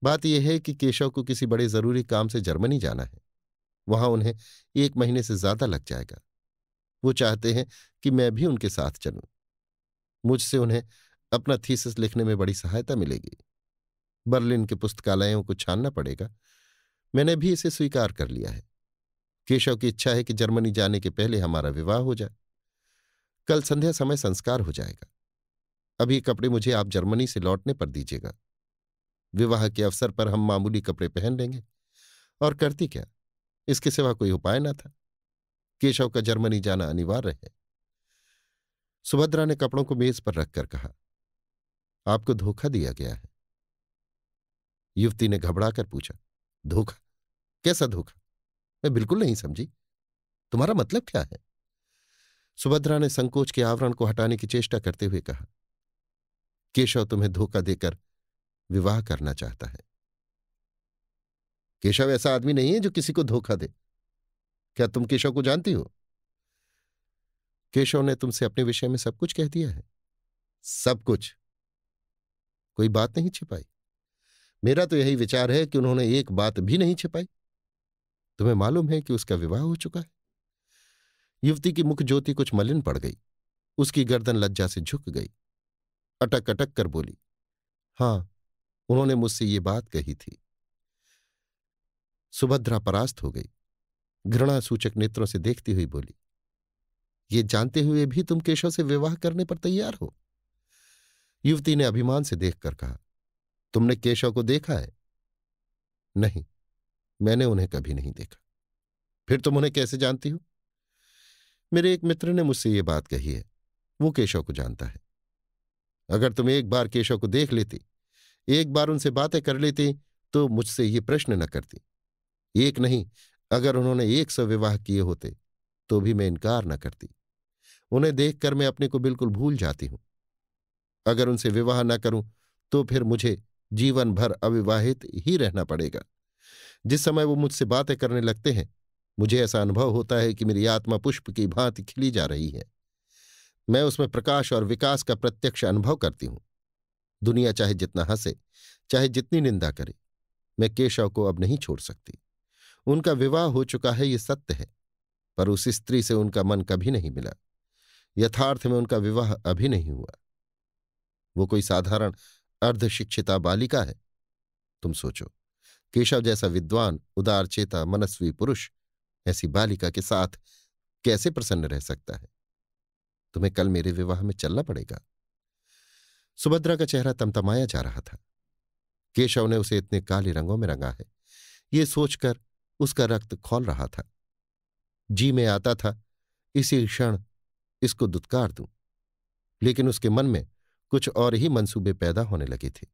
बात यह है कि केशव को किसी बड़े जरूरी काम से जर्मनी जाना है। वहां उन्हें 1 महीने से ज्यादा लग जाएगा। वो चाहते हैं कि मैं भी उनके साथ चलूं। मुझसे उन्हें अपना थीसिस लिखने में बड़ी सहायता मिलेगी। बर्लिन के पुस्तकालयों को छानना पड़ेगा। मैंने भी इसे स्वीकार कर लिया है। केशव की इच्छा है कि जर्मनी जाने के पहले हमारा विवाह हो जाए। कल संध्या समय संस्कार हो जाएगा। अभी कपड़े मुझे आप जर्मनी से लौटने पर दीजिएगा। विवाह के अवसर पर हम मामूली कपड़े पहन लेंगे। और करती क्या, इसके सिवा कोई उपाय न था। केशव का जर्मनी जाना अनिवार्य है। सुभद्रा ने कपड़ों को मेज पर रखकर कहा, आपको धोखा दिया गया है। युवती ने घबराकर पूछा, धोखा? कैसा धोखा? मैं बिल्कुल नहीं समझी। तुम्हारा मतलब क्या है? सुभद्रा ने संकोच के आवरण को हटाने की चेष्टा करते हुए कहा, केशव तुम्हें धोखा देकर विवाह करना चाहता है। केशव ऐसा आदमी नहीं है जो किसी को धोखा दे। क्या तुम केशव को जानती हो? केशव ने तुमसे अपने विषय में सब कुछ कह दिया है। सब कुछ? कोई बात नहीं छिपाई? मेरा तो यही विचार है कि उन्होंने एक बात भी नहीं छिपाई। तुम्हें मालूम है कि उसका विवाह हो चुका है? युवती की मुख ज्योति कुछ मलिन पड़ गई। उसकी गर्दन लज्जा से झुक गई। अटक अटक कर बोली, हां, उन्होंने मुझसे ये बात कही थी। सुभद्रा परास्त हो गई। घृणा सूचक नेत्रों से देखती हुई बोली, ये जानते हुए भी तुम केशव से विवाह करने पर तैयार हो? युवती ने अभिमान से देखकर कहा, तुमने केशव को देखा है? नहीं, मैंने उन्हें कभी नहीं देखा। फिर तुम उन्हें कैसे जानती हो? मेरे एक मित्र ने मुझसे ये बात कही है। वो केशव को जानता है। अगर तुम एक बार केशव को देख लेती, एक बार उनसे बातें कर लेती, तो मुझसे ये प्रश्न न करती। एक नहीं, अगर उन्होंने 100 विवाह किए होते तो भी मैं इनकार न करती। उन्हें देखकर मैं अपने को बिल्कुल भूल जाती हूं। अगर उनसे विवाह न करूं तो फिर मुझे जीवन भर अविवाहित ही रहना पड़ेगा। जिस समय वो मुझसे बातें करने लगते हैं, मुझे ऐसा अनुभव होता है कि मेरी आत्मा पुष्प की भांति खिली जा रही है। मैं उसमें प्रकाश और विकास का प्रत्यक्ष अनुभव करती हूं। दुनिया चाहे जितना हंसे, चाहे जितनी निंदा करे, मैं केशव को अब नहीं छोड़ सकती। उनका विवाह हो चुका है, ये सत्य है, पर उस स्त्री से उनका मन कभी नहीं मिला। यथार्थ में उनका विवाह अभी नहीं हुआ। वो कोई साधारण अर्धशिक्षिता बालिका है। तुम सोचो, केशव जैसा विद्वान, उदारचेता, मनस्वी पुरुष ऐसी बालिका के साथ कैसे प्रसन्न रह सकता है? तुम्हें कल मेरे विवाह में चलना पड़ेगा। सुभद्रा का चेहरा तमतमाया जा रहा था। केशव ने उसे इतने काले रंगों में रंगा है, ये सोचकर उसका रक्त खौल रहा था। जी में आता था इसी क्षण इसको दुत्कार दूं, लेकिन उसके मन में कुछ और ही मंसूबे पैदा होने लगे थे।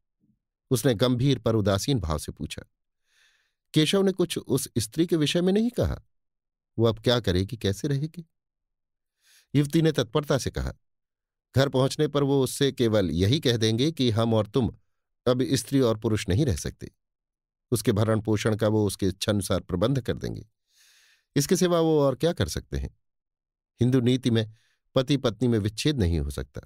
उसने गंभीर पर उदासीन भाव से पूछा, केशव ने कुछ उस स्त्री के विषय में नहीं कहा? वो अब क्या करेगी, कैसे रहेगी? युवती ने तत्परता से कहा, घर पहुंचने पर वो उससे केवल यही कह देंगे कि हम और तुम अब स्त्री और पुरुष नहीं रह सकते। उसके भरण पोषण का वो उसके इच्छानुसार प्रबंध कर देंगे। इसके सिवा वो और क्या कर सकते हैं? हिंदू नीति में पति पत्नी में विच्छेद नहीं हो सकता,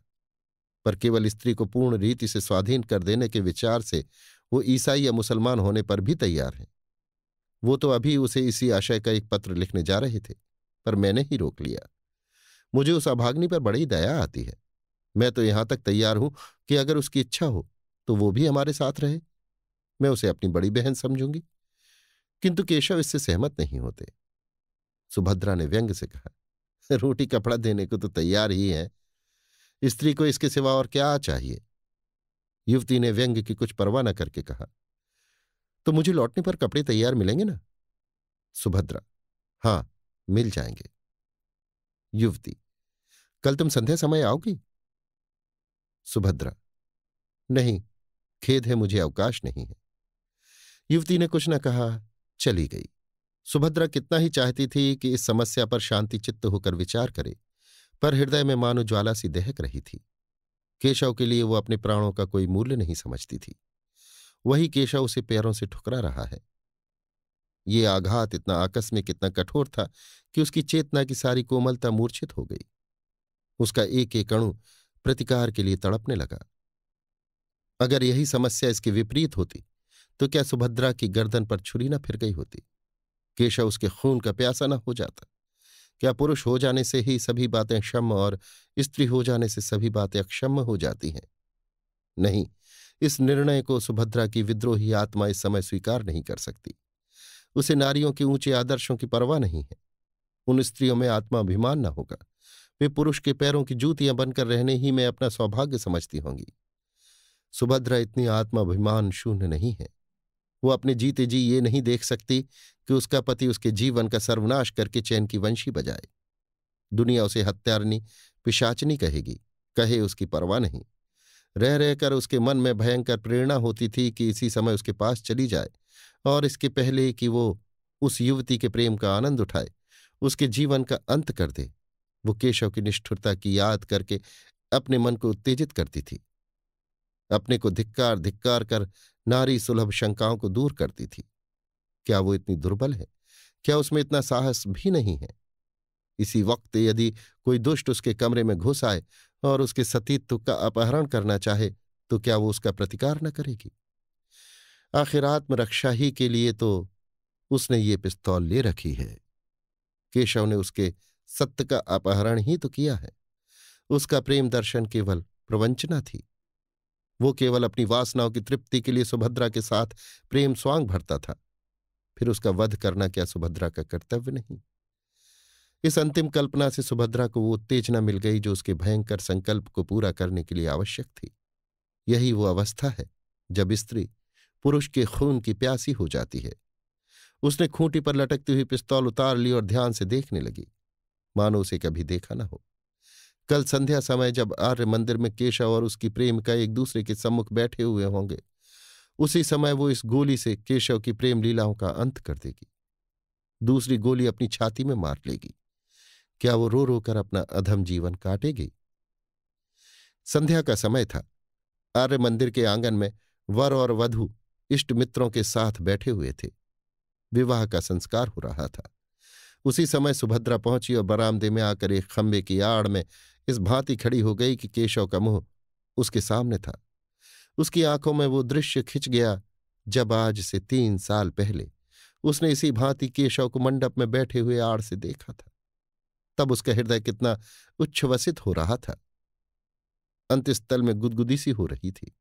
पर केवल स्त्री को पूर्ण रीति से स्वाधीन कर देने के विचार से वो ईसाई या मुसलमान होने पर भी तैयार हैं। वो तो अभी उसे इसी आशय का एक पत्र लिखने जा रहे थे, पर मैंने ही रोक लिया। मुझे उस अभाग्नि पर बड़ी दया आती है। मैं तो यहां तक तैयार हूं कि अगर उसकी इच्छा हो तो वो भी हमारे साथ रहे। मैं उसे अपनी बड़ी बहन समझूंगी। किंतु केशव इससे सहमत नहीं होते। सुभद्रा ने व्यंग से कहा, रोटी कपड़ा देने को तो तैयार ही है, स्त्री को इसके सिवा और क्या चाहिए? युवती ने व्यंग की कुछ परवाह न करके कहा, तो मुझे लौटने पर कपड़े तैयार मिलेंगे ना? सुभद्रा, हां, मिल जाएंगे। युवती, कल तुम संध्या समय आओगी? सुभद्रा, नहीं, खेद है, मुझे अवकाश नहीं है। युवती ने कुछ न कहा, चली गई। सुभद्रा कितना ही चाहती थी कि इस समस्या पर शांति चित्त होकर विचार करे, पर हृदय में मानो ज्वाला सी दहक रही थी। केशव के लिए वो अपने प्राणों का कोई मूल्य नहीं समझती थी। वही केशव उसे पैरों से ठुकरा रहा है। ये आघात इतना आकस्मिक, इतना कठोर था कि उसकी चेतना की सारी कोमलता मूर्छित हो गई। उसका एक एक अणु प्रतिकार के लिए तड़पने लगा। अगर यही समस्या इसके विपरीत होती तो क्या सुभद्रा की गर्दन पर छुरी न फिर गई होती? केशव उसके खून का प्यासा न हो जाता? क्या पुरुष हो जाने से ही सभी बातें क्षम्य और स्त्री हो जाने से सभी बातें अक्षम्य हो जाती हैं? नहीं, इस निर्णय को सुभद्रा की विद्रोही आत्मा इस समय स्वीकार नहीं कर सकती। उसे नारियों के ऊंचे आदर्शों की परवाह नहीं है। उन स्त्रियों में आत्माभिमान न होगा। वे पुरुष के पैरों की जूतियां बनकर रहने ही में अपना सौभाग्य समझती होंगी। सुभद्रा इतनी आत्माभिमान शून्य नहीं है। वो अपने जीते जी ये नहीं देख सकती कि उसका पति उसके जीवन का सर्वनाश करके चैन की वंशी बजाए। दुनिया उसे हत्यारनी, पिशाचनी कहेगी, कहे, उसकी परवाह नहीं। रह रहकर उसके मन में भयंकर प्रेरणा होती थी कि इसी समय उसके पास चली जाए और इसके पहले कि वो उस युवती के प्रेम का आनंद उठाए, उसके जीवन का अंत कर दे। वो केशव की निष्ठुरता की याद करके अपने मन को उत्तेजित करती थी। अपने को धिक्कार धिक्कार कर नारी सुलभ शंकाओं को दूर करती थी। क्या वो इतनी दुर्बल है? क्या उसमें इतना साहस भी नहीं है? इसी वक्त यदि कोई दुष्ट उसके कमरे में घुस आए और उसके सतीत्व का अपहरण करना चाहे तो क्या वो उसका प्रतिकार न करेगी? आखिर आत्मरक्षा ही के लिए तो उसने ये पिस्तौल ले रखी है। केशव ने उसके सत्य का अपहरण ही तो किया है। उसका प्रेम दर्शन केवल प्रवंचना थी। वो केवल अपनी वासनाओं की तृप्ति के लिए सुभद्रा के साथ प्रेम स्वांग भरता था। फिर उसका वध करना क्या सुभद्रा का कर्तव्य नहीं? इस अंतिम कल्पना से सुभद्रा को वो उत्तेजना मिल गई जो उसके भयंकर संकल्प को पूरा करने के लिए आवश्यक थी। यही वो अवस्था है जब स्त्री पुरुष के खून की प्यासी हो जाती है। उसने खूंटी पर लटकती हुई पिस्तौल उतार ली और ध्यान से देखने लगी, मानो उसे कभी देखा न हो। कल संध्या समय जब आर्य मंदिर में केशव और उसकी प्रेमिका एक दूसरे के सम्मुख बैठे हुए होंगे, उसी समय वो इस गोली से केशव की प्रेम लीलाओं का अंत कर देगी। दूसरी गोली अपनी छाती में मार लेगी। क्या वो रो रो कर अपना अधम जीवन काटेगी? संध्या का समय था। आर्य मंदिर के आंगन में वर और वधू इष्ट मित्रों के साथ बैठे हुए थे। विवाह का संस्कार हो रहा था। उसी समय सुभद्रा पहुंची और बरामदे में आकर एक खंबे की आड़ में इस भांति खड़ी हो गई कि केशव का मुंह उसके सामने था। उसकी आंखों में वो दृश्य खिंच गया जब आज से 3 साल पहले उसने इसी भांति केशव को मंडप में बैठे हुए आड़ से देखा था, तब उसका हृदय कितना उच्छ्वसित हो रहा था, अंतस्थल में गुदगुदी सी हो रही थी।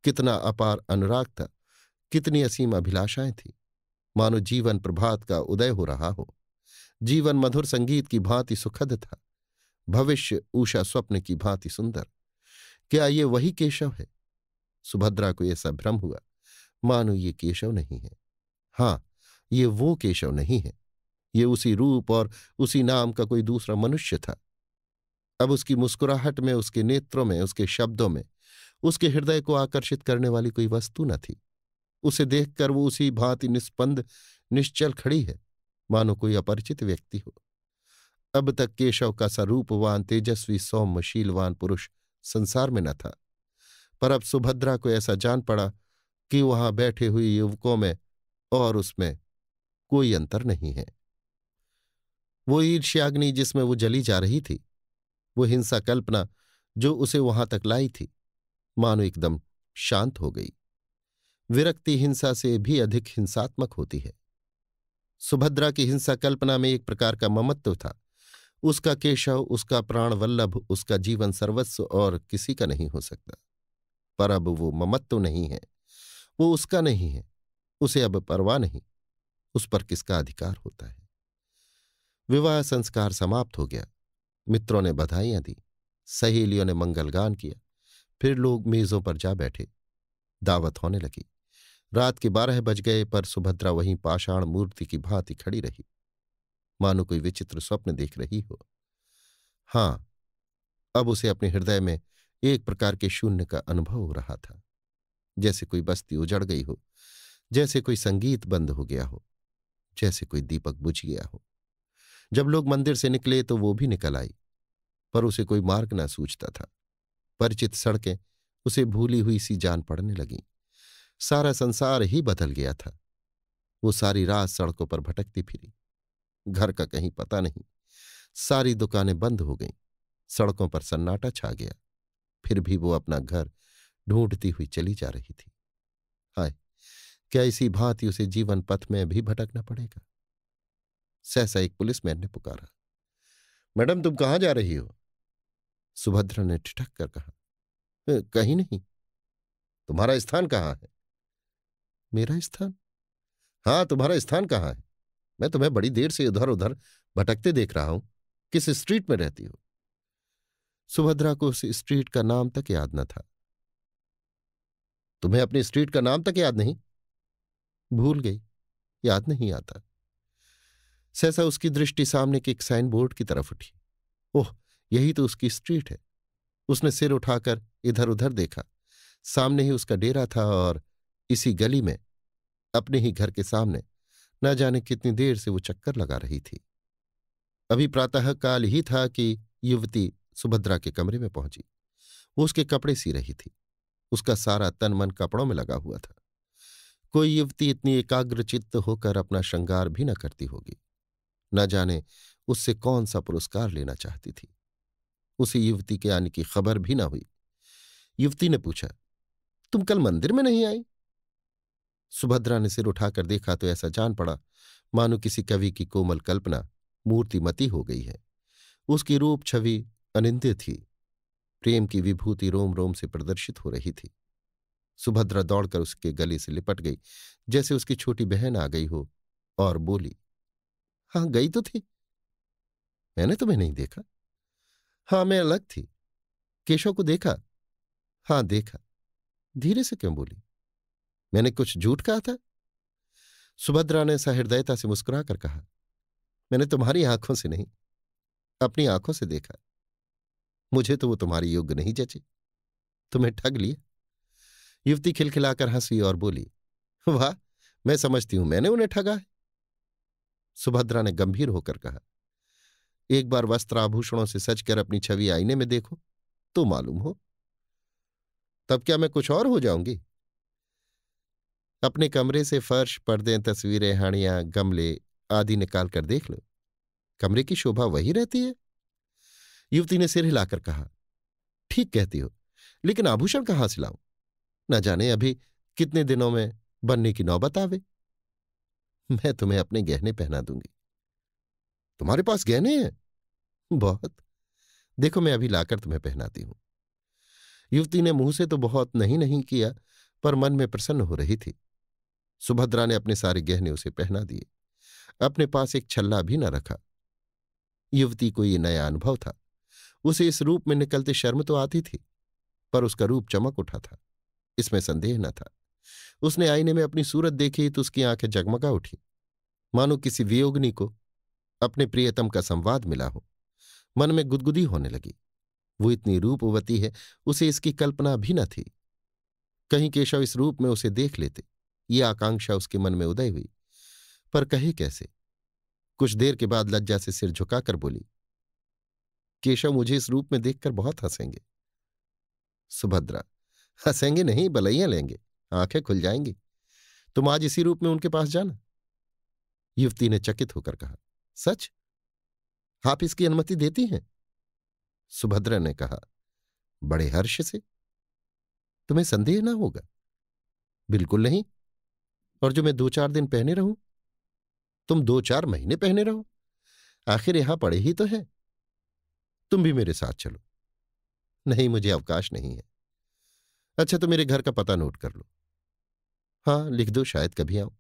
कितना अपार अनुराग था, कितनी असीम अभिलाषाएं थी, मानो जीवन प्रभात का उदय हो रहा हो। जीवन मधुर संगीत की भांति सुखद था, भविष्य ऊषा स्वप्न की भांति सुंदर। क्या ये वही केशव है? सुभद्रा को ऐसा भ्रम हुआ मानो ये केशव नहीं है। हाँ, ये वो केशव नहीं है, ये उसी रूप और उसी नाम का कोई दूसरा मनुष्य था। अब उसकी मुस्कुराहट में, उसके नेत्रों में, उसके शब्दों में उसके हृदय को आकर्षित करने वाली कोई वस्तु न थी। उसे देखकर वो उसी भांति निस्पंद निश्चल खड़ी है, मानो कोई अपरिचित व्यक्ति हो। अब तक केशव का सा रूपवान, तेजस्वी, सौम्यशीलवान पुरुष संसार में न था, पर अब सुभद्रा को ऐसा जान पड़ा कि वहां बैठे हुए युवकों में और उसमें कोई अंतर नहीं है। वो ईर्ष्याग्नि जिसमें वो जली जा रही थी, वो हिंसा कल्पना जो उसे वहां तक लाई थी, मानो एकदम शांत हो गई। विरक्ति हिंसा से भी अधिक हिंसात्मक होती है। सुभद्रा की हिंसा कल्पना में एक प्रकार का ममत्व था। उसका केशव, उसका प्राण वल्लभ, उसका जीवन सर्वस्व और किसी का नहीं हो सकता। पर अब वो ममत्व नहीं है, वो उसका नहीं है। उसे अब परवाह नहीं, उस पर किसका अधिकार होता है। विवाह संस्कार समाप्त हो गया। मित्रों ने बधाइयां दी, सहेलियों ने मंगलगान किया। फिर लोग मेजों पर जा बैठे, दावत होने लगी। रात के 12 बज गए, पर सुभद्रा वहीं पाषाण मूर्ति की भांति खड़ी रही, मानो कोई विचित्र स्वप्न देख रही हो। हां, अब उसे अपने हृदय में एक प्रकार के शून्य का अनुभव हो रहा था, जैसे कोई बस्ती उजड़ गई हो, जैसे कोई संगीत बंद हो गया हो, जैसे कोई दीपक बुझ गया हो। जब लोग मंदिर से निकले तो वो भी निकल आई, पर उसे कोई मार्ग न सूझता था। परिचित सड़कें उसे भूली हुई सी जान पड़ने लगीं। सारा संसार ही बदल गया था। वो सारी रात सड़कों पर भटकती फिरी, घर का कहीं पता नहीं। सारी दुकानें बंद हो गईं, सड़कों पर सन्नाटा छा गया। फिर भी वो अपना घर ढूंढती हुई चली जा रही थी। हाय, क्या इसी भांति उसे जीवन पथ में भी भटकना पड़ेगा? सहसा एक पुलिसमैन ने पुकारा, मैडम तुम कहाँ जा रही हो? सुभद्रा ने ठिठक कर कहा, कहीं नहीं। तुम्हारा स्थान कहाँ है? मेरा स्थान? हाँ, तुम्हारा स्थान कहाँ है? मैं तुम्हें बड़ी देर से इधर उधर भटकते देख रहा हूं। किस स्ट्रीट में रहती हो? सुभद्रा को उस स्ट्रीट का नाम तक याद न था। तुम्हें अपनी स्ट्रीट का नाम तक याद नहीं? भूल गई, याद नहीं आता। सहसा उसकी दृष्टि सामने के एक साइन बोर्ड की तरफ उठी। ओह, यही तो उसकी स्ट्रीट है। उसने सिर उठाकर इधर उधर देखा। सामने ही उसका डेरा था और इसी गली में, अपने ही घर के सामने, न जाने कितनी देर से वो चक्कर लगा रही थी। अभी प्रातःकाल ही था कि युवती सुभद्रा के कमरे में पहुंची। वो उसके कपड़े सी रही थी। उसका सारा तन मन कपड़ों में लगा हुआ था। कोई युवती इतनी एकाग्रचित्त होकर अपना श्रृंगार भी न करती होगी। न जाने उससे कौन सा पुरस्कार लेना चाहती थी। उसी युवती के आने की खबर भी न हुई। युवती ने पूछा, तुम कल मंदिर में नहीं आई? सुभद्रा ने सिर उठाकर देखा तो ऐसा जान पड़ा मानो किसी कवि की कोमल कल्पना मूर्तिमती हो गई है। उसकी रूप छवि अनिंद्य थी। प्रेम की विभूति रोम रोम से प्रदर्शित हो रही थी। सुभद्रा दौड़कर उसके गले से लिपट गई, जैसे उसकी छोटी बहन आ गई हो, और बोली, हाँ गई तो थी। मैंने तुम्हें नहीं देखा। हाँ, मैं अलग थी। केशव को देखा? हाँ देखा। धीरे से क्यों बोली? मैंने कुछ झूठ कहा था? सुभद्रा ने सहृदयता से मुस्कुराकर कहा, मैंने तुम्हारी आंखों से नहीं, अपनी आंखों से देखा। मुझे तो वो तुम्हारी योग्य नहीं जचे। तुम्हें ठग लिया। युवती खिलखिलाकर हंसी और बोली, वाह, मैं समझती हूं मैंने उन्हें ठगा है। सुभद्रा ने गंभीर होकर कहा, एक बार वस्त्र आभूषणों से सजकर अपनी छवि आईने में देखो तो मालूम हो। तब क्या मैं कुछ और हो जाऊंगी? अपने कमरे से फर्श, पर्दे, तस्वीरें, हाड़ियां, गमले आदि निकाल कर देख लो। कमरे की शोभा वही रहती है। युवती ने सिर हिलाकर कहा, ठीक कहती हो, लेकिन आभूषण कहाँ से लाऊं? न जाने अभी कितने दिनों में बनने की नौबत आवे। मैं तुम्हें अपने गहने पहना दूंगी। तुम्हारे पास गहने हैं? बहुत। देखो, मैं अभी लाकर तुम्हें पहनाती हूं। युवती ने मुंह से तो बहुत नहीं नहीं किया, पर मन में प्रसन्न हो रही थी। सुभद्रा ने अपने सारे गहने उसे पहना दिए। अपने पास एक छल्ला भी न रखा। युवती को ये नया अनुभव था। उसे इस रूप में निकलते शर्म तो आती थी, पर उसका रूप चमक उठा था, इसमें संदेह न था। उसने आईने में अपनी सूरत देखी तो उसकी आंखें जगमगा उठी, मानो किसी वियोगिनी को अपने प्रियतम का संवाद मिला हो। मन में गुदगुदी होने लगी। वो इतनी रूपवती है, उसे इसकी कल्पना भी न थी। कहीं केशव इस रूप में उसे देख लेते, ये आकांक्षा उसके मन में उदय हुई, पर कहे कैसे। कुछ देर के बाद लज्जा से सिर झुकाकर बोली, केशव मुझे इस रूप में देखकर बहुत हंसेंगे। सुभद्रा, हंसेंगे नहीं, बलैया लेंगे, आंखें खुल जाएंगी। तुम आज इसी रूप में उनके पास जाना। युवती ने चकित होकर कहा, सच? आप इसकी अनुमति देती हैं? सुभद्रा ने कहा, बड़े हर्ष से। तुम्हें संदेह ना होगा? बिल्कुल नहीं। और जो मैं 2-4 दिन पहने रहूं? तुम 2-4 महीने पहने रहो, आखिर यहां पड़े ही तो हैं। तुम भी मेरे साथ चलो। नहीं, मुझे अवकाश नहीं है। अच्छा, तो मेरे घर का पता नोट कर लो। हाँ, लिख दो, शायद कभी आऊं।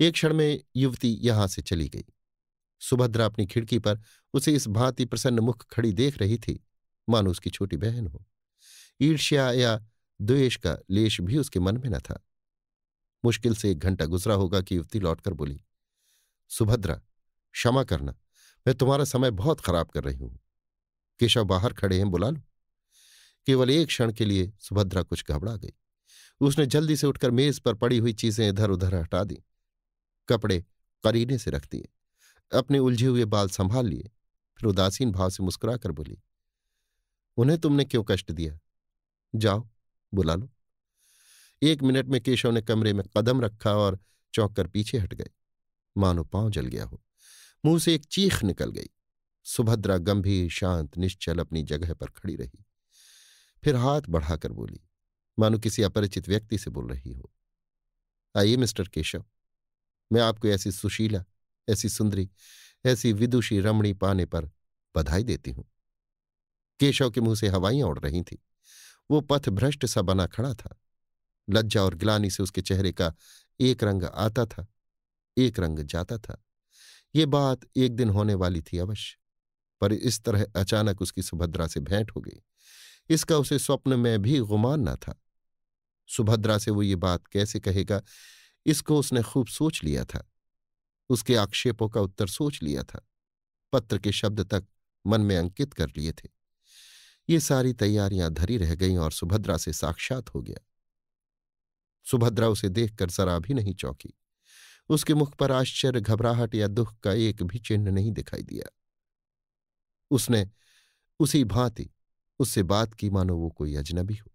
एक क्षण में युवती यहां से चली गई। सुभद्रा अपनी खिड़की पर उसे इस भांति प्रसन्न मुख खड़ी देख रही थी, मानो उसकी छोटी बहन हो। ईर्ष्या या द्वेष का लेश भी उसके मन में न था। मुश्किल से 1 घंटा गुजरा होगा कि युवती लौटकर बोली, सुभद्रा, क्षमा करना, मैं तुम्हारा समय बहुत खराब कर रही हूं। केशव बाहर खड़े हैं, बुला लो। केवल एक क्षण के लिए सुभद्रा कुछ घबरा गई। उसने जल्दी से उठकर मेज पर पड़ी हुई चीजें इधर उधर हटा दी, कपड़े करीने से रख दिए, अपने उलझे हुए बाल संभाल लिए, फिर उदासीन भाव से मुस्कुराकर बोली, उन्हें तुमने क्यों कष्ट दिया? जाओ, बुला लो। 1 मिनट में केशव ने कमरे में कदम रखा और चौंक कर पीछे हट गए, मानो पांव जल गया हो। मुंह से एक चीख निकल गई। सुभद्रा गंभीर, शांत, निश्चल अपनी जगह पर खड़ी रही। फिर हाथ बढ़ाकर बोली, मानो किसी अपरिचित व्यक्ति से बोल रही हो, आइए मिस्टर केशव, मैं आपको ऐसी सुशीला, ऐसी सुंदरी, ऐसी विदुषी रमणी पाने पर बधाई देती हूं। केशव के मुंह से हवाइयां उड़ रही थीं। वो पथ भ्रष्ट सा बना खड़ा था। लज्जा और ग्लानि से उसके चेहरे का एक रंग आता था, एक रंग जाता था। ये बात एक दिन होने वाली थी अवश्य, पर इस तरह अचानक उसकी सुभद्रा से भेंट हो गई, इसका उसे स्वप्न में भी गुमान न था। सुभद्रा से वो ये बात कैसे कहेगा, इसको उसने खूब सोच लिया था। उसके आक्षेपों का उत्तर सोच लिया था, पत्र के शब्द तक मन में अंकित कर लिए थे। ये सारी तैयारियां धरी रह गईं और सुभद्रा से साक्षात हो गया। सुभद्रा उसे देखकर जरा भी नहीं चौंकी। उसके मुख पर आश्चर्य, घबराहट या दुख का एक भी चिन्ह नहीं दिखाई दिया। उसने उसी भांति उससे बात की मानो वो कोई अजनबी हो।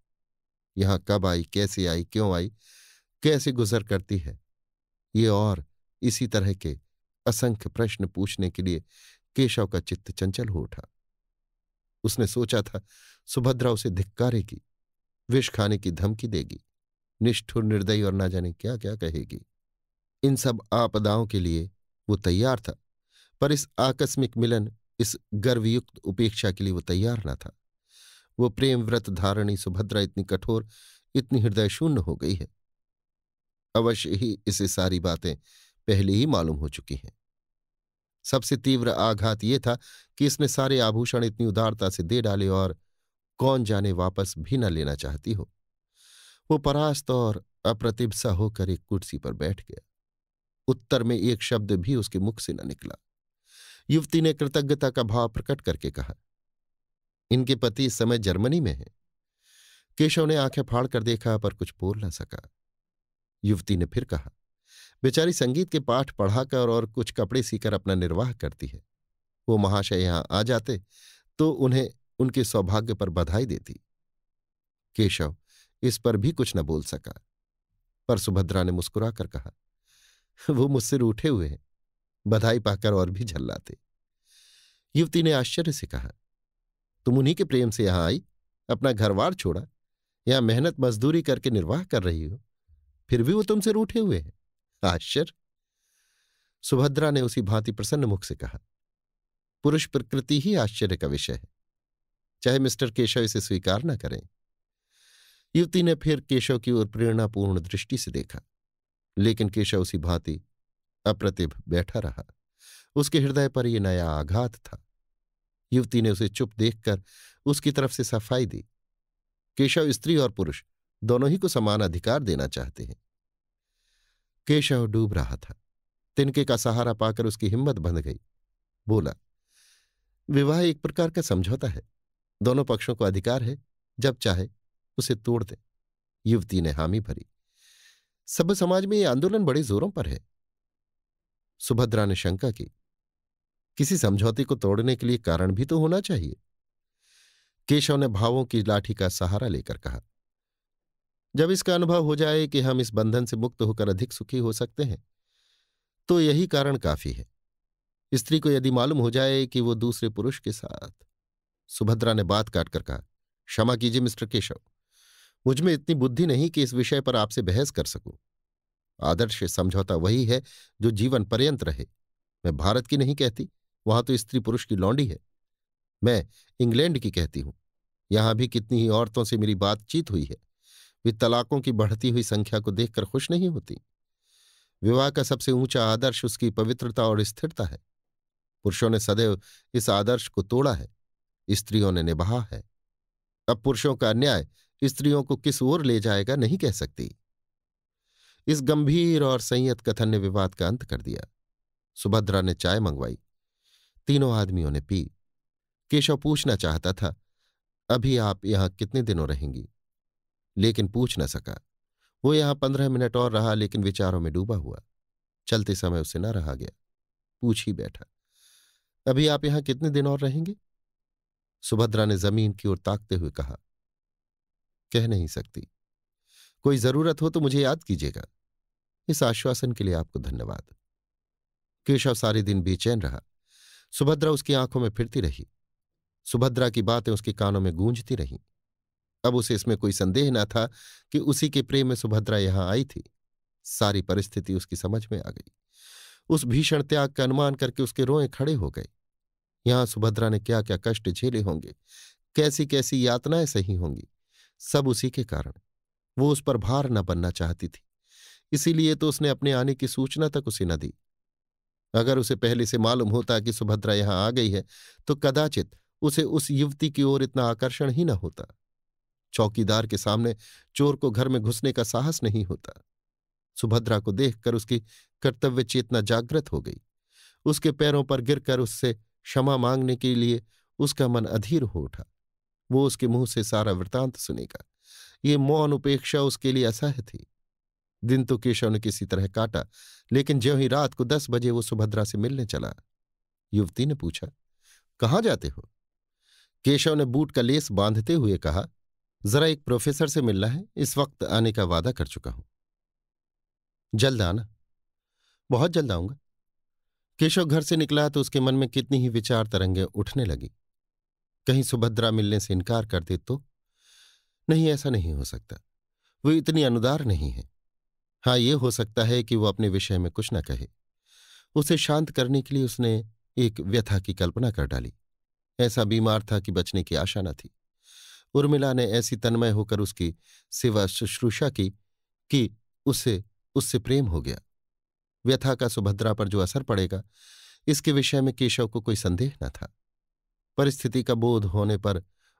यहां कब आई, कैसे आई, क्यों आई, कैसे गुजर करती है, ये और इसी तरह के असंख्य प्रश्न पूछने के लिए केशव का चित्त चंचल हो उठा। उसने सोचा था सुभद्रा उसे धिक्कारेगी, विष खाने की धमकी देगी, निष्ठुर, निर्दयी और ना जाने क्या क्या कहेगी। इन सब आपदाओं के लिए वो तैयार था, पर इस आकस्मिक मिलन, इस गर्वयुक्त उपेक्षा के लिए वो तैयार न था। वो प्रेम व्रत धारणी सुभद्रा इतनी कठोर, इतनी हृदय शून्य हो गई है। अवश्य ही इसे सारी बातें पहले ही मालूम हो चुकी हैं। सबसे तीव्र आघात ये था कि इसने सारे आभूषण इतनी उदारता से दे डाले और कौन जाने वापस भी न लेना चाहती हो। वो परास्त और अप्रतिभ सा होकर एक कुर्सी पर बैठ गया। उत्तर में एक शब्द भी उसके मुख से न निकला। युवती ने कृतज्ञता का भाव प्रकट करके कहा, इनके पति इस समय जर्मनी में हैं। केशव ने आंखें फाड़कर देखा, पर कुछ बोल न सका। युवती ने फिर कहा, बेचारी संगीत के पाठ पढ़ाकर और कुछ कपड़े सीकर अपना निर्वाह करती है। वो महाशय यहां आ जाते तो उन्हें उनके सौभाग्य पर बधाई देती। केशव इस पर भी कुछ न बोल सका, पर सुभद्रा ने मुस्कुराकर कहा, वो मुझसे रूठे हुए हैं, बधाई पाकर और भी झल्लाते। युवती ने आश्चर्य से कहा, तुम उन्हीं के प्रेम से यहां आई, अपना घरवार छोड़ा, यहां मेहनत मजदूरी करके निर्वाह कर रही हो, फिर भी वो तुमसे रूठे हुए हैं? आश्चर्य। सुभद्रा ने उसी भांति प्रसन्न मुख से कहा, पुरुष प्रकृति ही आश्चर्य का विषय है, चाहे मिस्टर केशव इसे स्वीकार न करें। युवती ने फिर केशव की ओर प्रेरणापूर्ण दृष्टि से देखा, लेकिन केशव उसी भांति अप्रतिभ बैठा रहा। उसके हृदय पर यह नया आघात था। युवती ने उसे चुप देखकर उसकी तरफ से सफाई दी। केशव स्त्री और पुरुष दोनों ही को समान अधिकार देना चाहते हैं। केशव डूब रहा था। तिनके का सहारा पाकर उसकी हिम्मत बंध गई। बोला, विवाह एक प्रकार का समझौता है, दोनों पक्षों को अधिकार है, जब चाहे उसे तोड़ दे। युवती ने हामी भरी। सब समाज में यह आंदोलन बड़े जोरों पर है। सुभद्रा ने शंका की, किसी समझौते को तोड़ने के लिए कारण भी तो होना चाहिए। केशव ने भावों की लाठी का सहारा लेकर कहा, जब इसका अनुभव हो जाए कि हम इस बंधन से मुक्त होकर अधिक सुखी हो सकते हैं, तो यही कारण काफी है। स्त्री को यदि मालूम हो जाए कि वो दूसरे पुरुष के साथ। सुभद्रा ने बात काटकर कहा, क्षमा कीजिए मिस्टर केशव, मुझ में इतनी बुद्धि नहीं कि इस विषय पर आपसे बहस कर सकूं। आदर्श समझौता वही है जो जीवन पर्यंत रहे। मैं भारत की नहीं कहती, वहां तो स्त्री पुरुष की लौंडी है। मैं इंग्लैंड की कहती हूं। यहां भी कितनी ही औरतों से मेरी बातचीत हुई है। वे तलाकों की बढ़ती हुई संख्या को देखकर खुश नहीं होती। विवाह का सबसे ऊंचा आदर्श उसकी पवित्रता और स्थिरता है। पुरुषों ने सदैव इस आदर्श को तोड़ा है, स्त्रियों ने निभाया है। अब पुरुषों का अन्याय स्त्रियों को किस ओर ले जाएगा नहीं कह सकती। इस गंभीर और संयत कथन ने विवाद का अंत कर दिया। सुभद्रा ने चाय मंगवाई। तीनों आदमियों ने पी। केशव पूछना चाहता था, अभी आप यहां कितने दिनों रहेंगी, लेकिन पूछ न सका। वो यहां 15 मिनट और रहा, लेकिन विचारों में डूबा हुआ। चलते समय उसे न रहा गया, पूछ ही बैठा, अभी आप यहां कितने दिन और रहेंगे? सुभद्रा ने जमीन की ओर ताकते हुए कहा, कह नहीं सकती। कोई जरूरत हो तो मुझे याद कीजिएगा। इस आश्वासन के लिए आपको धन्यवाद। केशव सारे दिन बेचैन रहा। सुभद्रा उसकी आंखों में फिरती रही। सुभद्रा की बातें उसके कानों में गूंजती रहीं। अब उसे इसमें कोई संदेह न था कि उसी के प्रेम में सुभद्रा यहां आई थी। सारी परिस्थिति उसकी समझ में आ गई। उस भीषण त्याग का अनुमान करके उसके रोए खड़े हो गए। यहां सुभद्रा ने क्या क्या कष्ट झेले होंगे, कैसी कैसी यातनाएं सही होंगी, सब उसी के कारण। वो उस पर भार न बनना चाहती थी, इसीलिए तो उसने अपने आने की सूचना तक उसे न दी। अगर उसे पहले से मालूम होता कि सुभद्रा यहां आ गई है, तो कदाचित उसे उस युवती की ओर इतना आकर्षण ही न होता। चौकीदार के सामने चोर को घर में घुसने का साहस नहीं होता। सुभद्रा को देखकर उसकी कर्तव्य चेतना जागृत हो गई। उसके पैरों पर गिरकर उससे क्षमा मांगने के लिए उसका मन अधीर हो उठा। वो उसके मुंह से सारा वृतांत सुनेगा, ये मौन उपेक्षा उसके लिए असह्य थी। दिन तो केशव ने किसी तरह काटा, लेकिन ज्यों ही रात को 10 बजे वो सुभद्रा से मिलने चला। युवती ने पूछा, कहाँ जाते हो? केशव ने बूट का लेस बांधते हुए कहा, जरा एक प्रोफेसर से मिलना है, इस वक्त आने का वादा कर चुका हूं। जल्द आना। बहुत जल्द आऊंगा। केशव घर से निकला तो उसके मन में कितनी ही विचार तरंगें उठने लगी। कहीं सुभद्रा मिलने से इनकार कर दे तो? नहीं, ऐसा नहीं हो सकता। वो इतनी अनुदार नहीं है। हाँ, ये हो सकता है कि वो अपने विषय में कुछ न कहे। उसे शांत करने के लिए उसने एक व्यथा की कल्पना कर डाली। ऐसा बीमार था कि बचने की आशा न थी। उर्मिला ने ऐसी तन्मय होकर उसकी सेवा शुश्रूषा की कि उससे प्रेम हो गया। व्यथा का सुभद्रा पर जो असर पड़ेगा, इसके विषय में केशव को कोई संदेह न था। परिस्थिति का बोध होने पर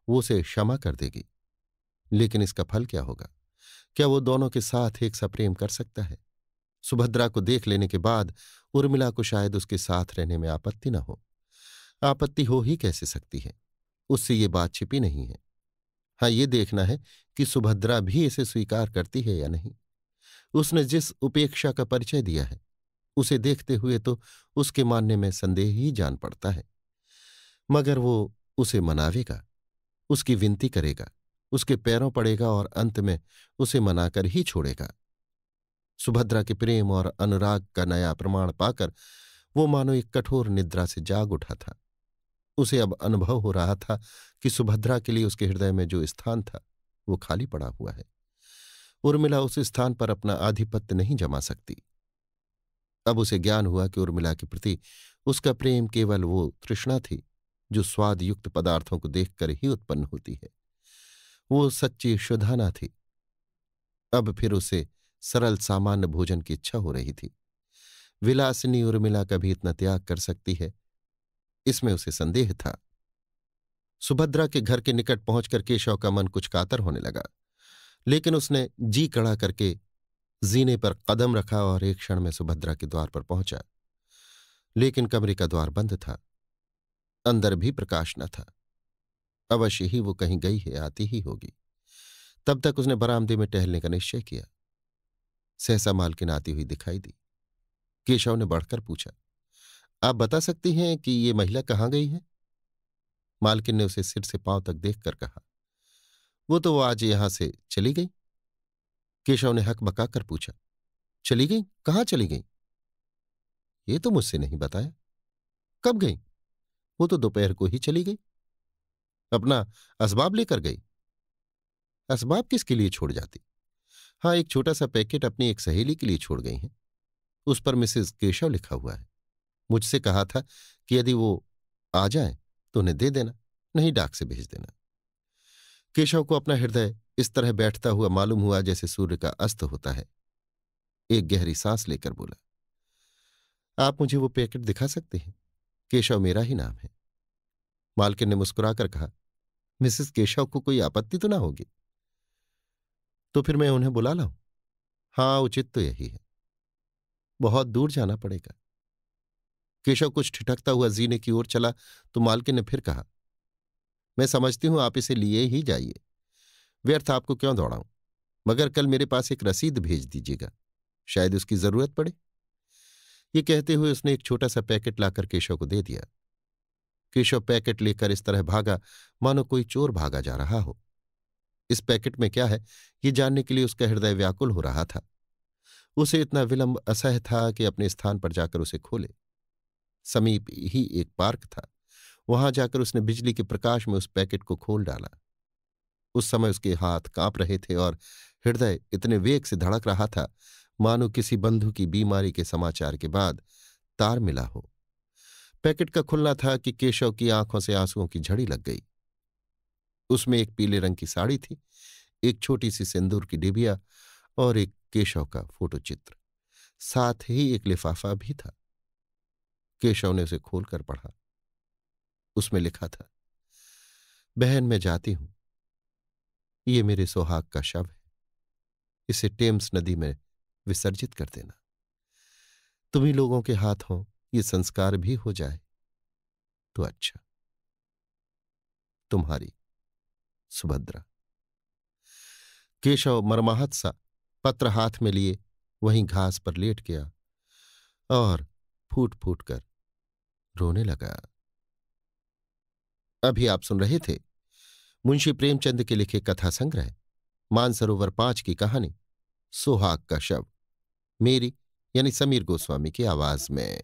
वो उसे क्षमा कर देगी, लेकिन इसका फल क्या होगा? क्या वो दोनों के साथ एक सा प्रेम कर सकता है? सुभद्रा को देख लेने के बाद उर्मिला को शायद उसके साथ रहने में आपत्ति न हो। आपत्ति हो ही कैसे सकती है? उससे ये बात छिपी नहीं है। हाँ, ये देखना है कि सुभद्रा भी इसे स्वीकार करती है या नहीं। उसने जिस उपेक्षा का परिचय दिया है, उसे देखते हुए तो उसके मानने में संदेह ही जान पड़ता है। मगर वो उसे मनावेगा, उसकी विनती करेगा, उसके पैरों पड़ेगा और अंत में उसे मनाकर ही छोड़ेगा। सुभद्रा के प्रेम और अनुराग का नया प्रमाण पाकर वो मानो एक कठोर निद्रा से जाग उठा था। उसे अब अनुभव हो रहा था कि सुभद्रा के लिए उसके हृदय में जो स्थान था वो खाली पड़ा हुआ है। उर्मिला उस स्थान पर अपना आधिपत्य नहीं जमा सकती। अब उसे ज्ञान हुआ कि उर्मिला के प्रति उसका प्रेम केवल वो तृष्णा थी जो स्वाद युक्त पदार्थों को देखकर ही उत्पन्न होती है। वो सच्ची शुद्धाना थी। अब फिर उसे सरल सामान्य भोजन की इच्छा हो रही थी। विलासिनी उर्मिला कभी इतना त्याग कर सकती है, इसमें उसे संदेह था। सुभद्रा के घर के निकट पहुंचकर केशव का मन कुछ कातर होने लगा, लेकिन उसने जी कड़ा करके जीने पर कदम रखा और एक क्षण में सुभद्रा के द्वार पर पहुंचा। लेकिन कमरे का द्वार बंद था, अंदर भी प्रकाश न था। अवश्य ही वो कहीं गई है, आती ही होगी। तब तक उसने बरामदे में टहलने का निश्चय किया। सहसा मालकिन आती हुई दिखाई दी। केशव ने बढ़कर पूछा, आप बता सकती हैं कि ये महिला कहाँ गई है? मालकिन ने उसे सिर से पांव तक देखकर कहा, वो आज यहां से चली गई। केशव ने हकबकाकर पूछा, चली गई? कहाँ चली गई? ये तो मुझसे नहीं बताया। कब गई? वो तो दोपहर को ही चली गई। अपना असबाब लेकर गई? असबाब किसके लिए छोड़ जाती? हाँ, एक छोटा सा पैकेट अपनी एक सहेली के लिए छोड़ गई हैं। उस पर मिसेस केशव लिखा हुआ है। मुझसे कहा था कि यदि वो आ जाए तो उन्हें दे देना, नहीं डाक से भेज देना। केशव को अपना हृदय इस तरह बैठता हुआ मालूम हुआ जैसे सूर्य का अस्त होता है। एक गहरी सांस लेकर बोला, आप मुझे वो पैकेट दिखा सकते हैं? केशव मेरा ही नाम है। मालकिन ने मुस्कुराकर कहा, मिसेस केशव को कोई आपत्ति तो ना होगी? तो फिर मैं उन्हें बुला लाऊं? हाँ, उचित तो यही है। बहुत दूर जाना पड़ेगा। केशव कुछ ठिठकता हुआ जीने की ओर चला तो मालकिन ने फिर कहा, मैं समझती हूं आप इसे लिए ही जाइए, व्यर्थ आपको क्यों दौड़ाऊं। मगर कल मेरे पास एक रसीद भेज दीजिएगा, शायद उसकी जरूरत पड़े। ये कहते हुए उसने एक छोटा सा पैकेट लाकर केशव को दे दिया। केशव पैकेट लेकर इस तरह भागा मानो कोई चोर भागा जा रहा हो। इस पैकेट में क्या है, ये जानने के लिए उसका हृदय व्याकुल हो रहा था। उसे इतना विलंब असह्य था कि अपने स्थान पर जाकर उसे खोले। समीप ही एक पार्क था। वहां जाकर उसने बिजली के प्रकाश में उस पैकेट को खोल डाला। उस समय उसके हाथ कांप रहे थे और हृदय इतने वेग से धड़क रहा था मानो किसी बंधु की बीमारी के समाचार के बाद तार मिला हो। पैकेट का खुलना था कि केशव की आंखों से आंसुओं की झड़ी लग गई। उसमें एक पीले रंग की साड़ी थी, एक छोटी सी सिंदूर की डिबिया और एक केशव का फोटोचित्र। साथ ही एक लिफाफा भी था। केशव ने उसे खोलकर पढ़ा। उसमें लिखा था, बहन मैं जाती हूं, ये मेरे सुहाग का शव है, इसे टेम्स नदी में विसर्जित कर देना। तुम्ही लोगों के हाथों ये संस्कार भी हो जाए तो अच्छा। तुम्हारी सुभद्रा। केशव मरमाहत सा पत्र हाथ में लिए वहीं घास पर लेट गया और फूट फूट कर रोने लगा। अभी आप सुन रहे थे मुंशी प्रेमचंद के लिखे कथा संग्रह मानसरोवर 5 की कहानी सुहाग का शव, मेरी यानी समीर गोस्वामी की आवाज में।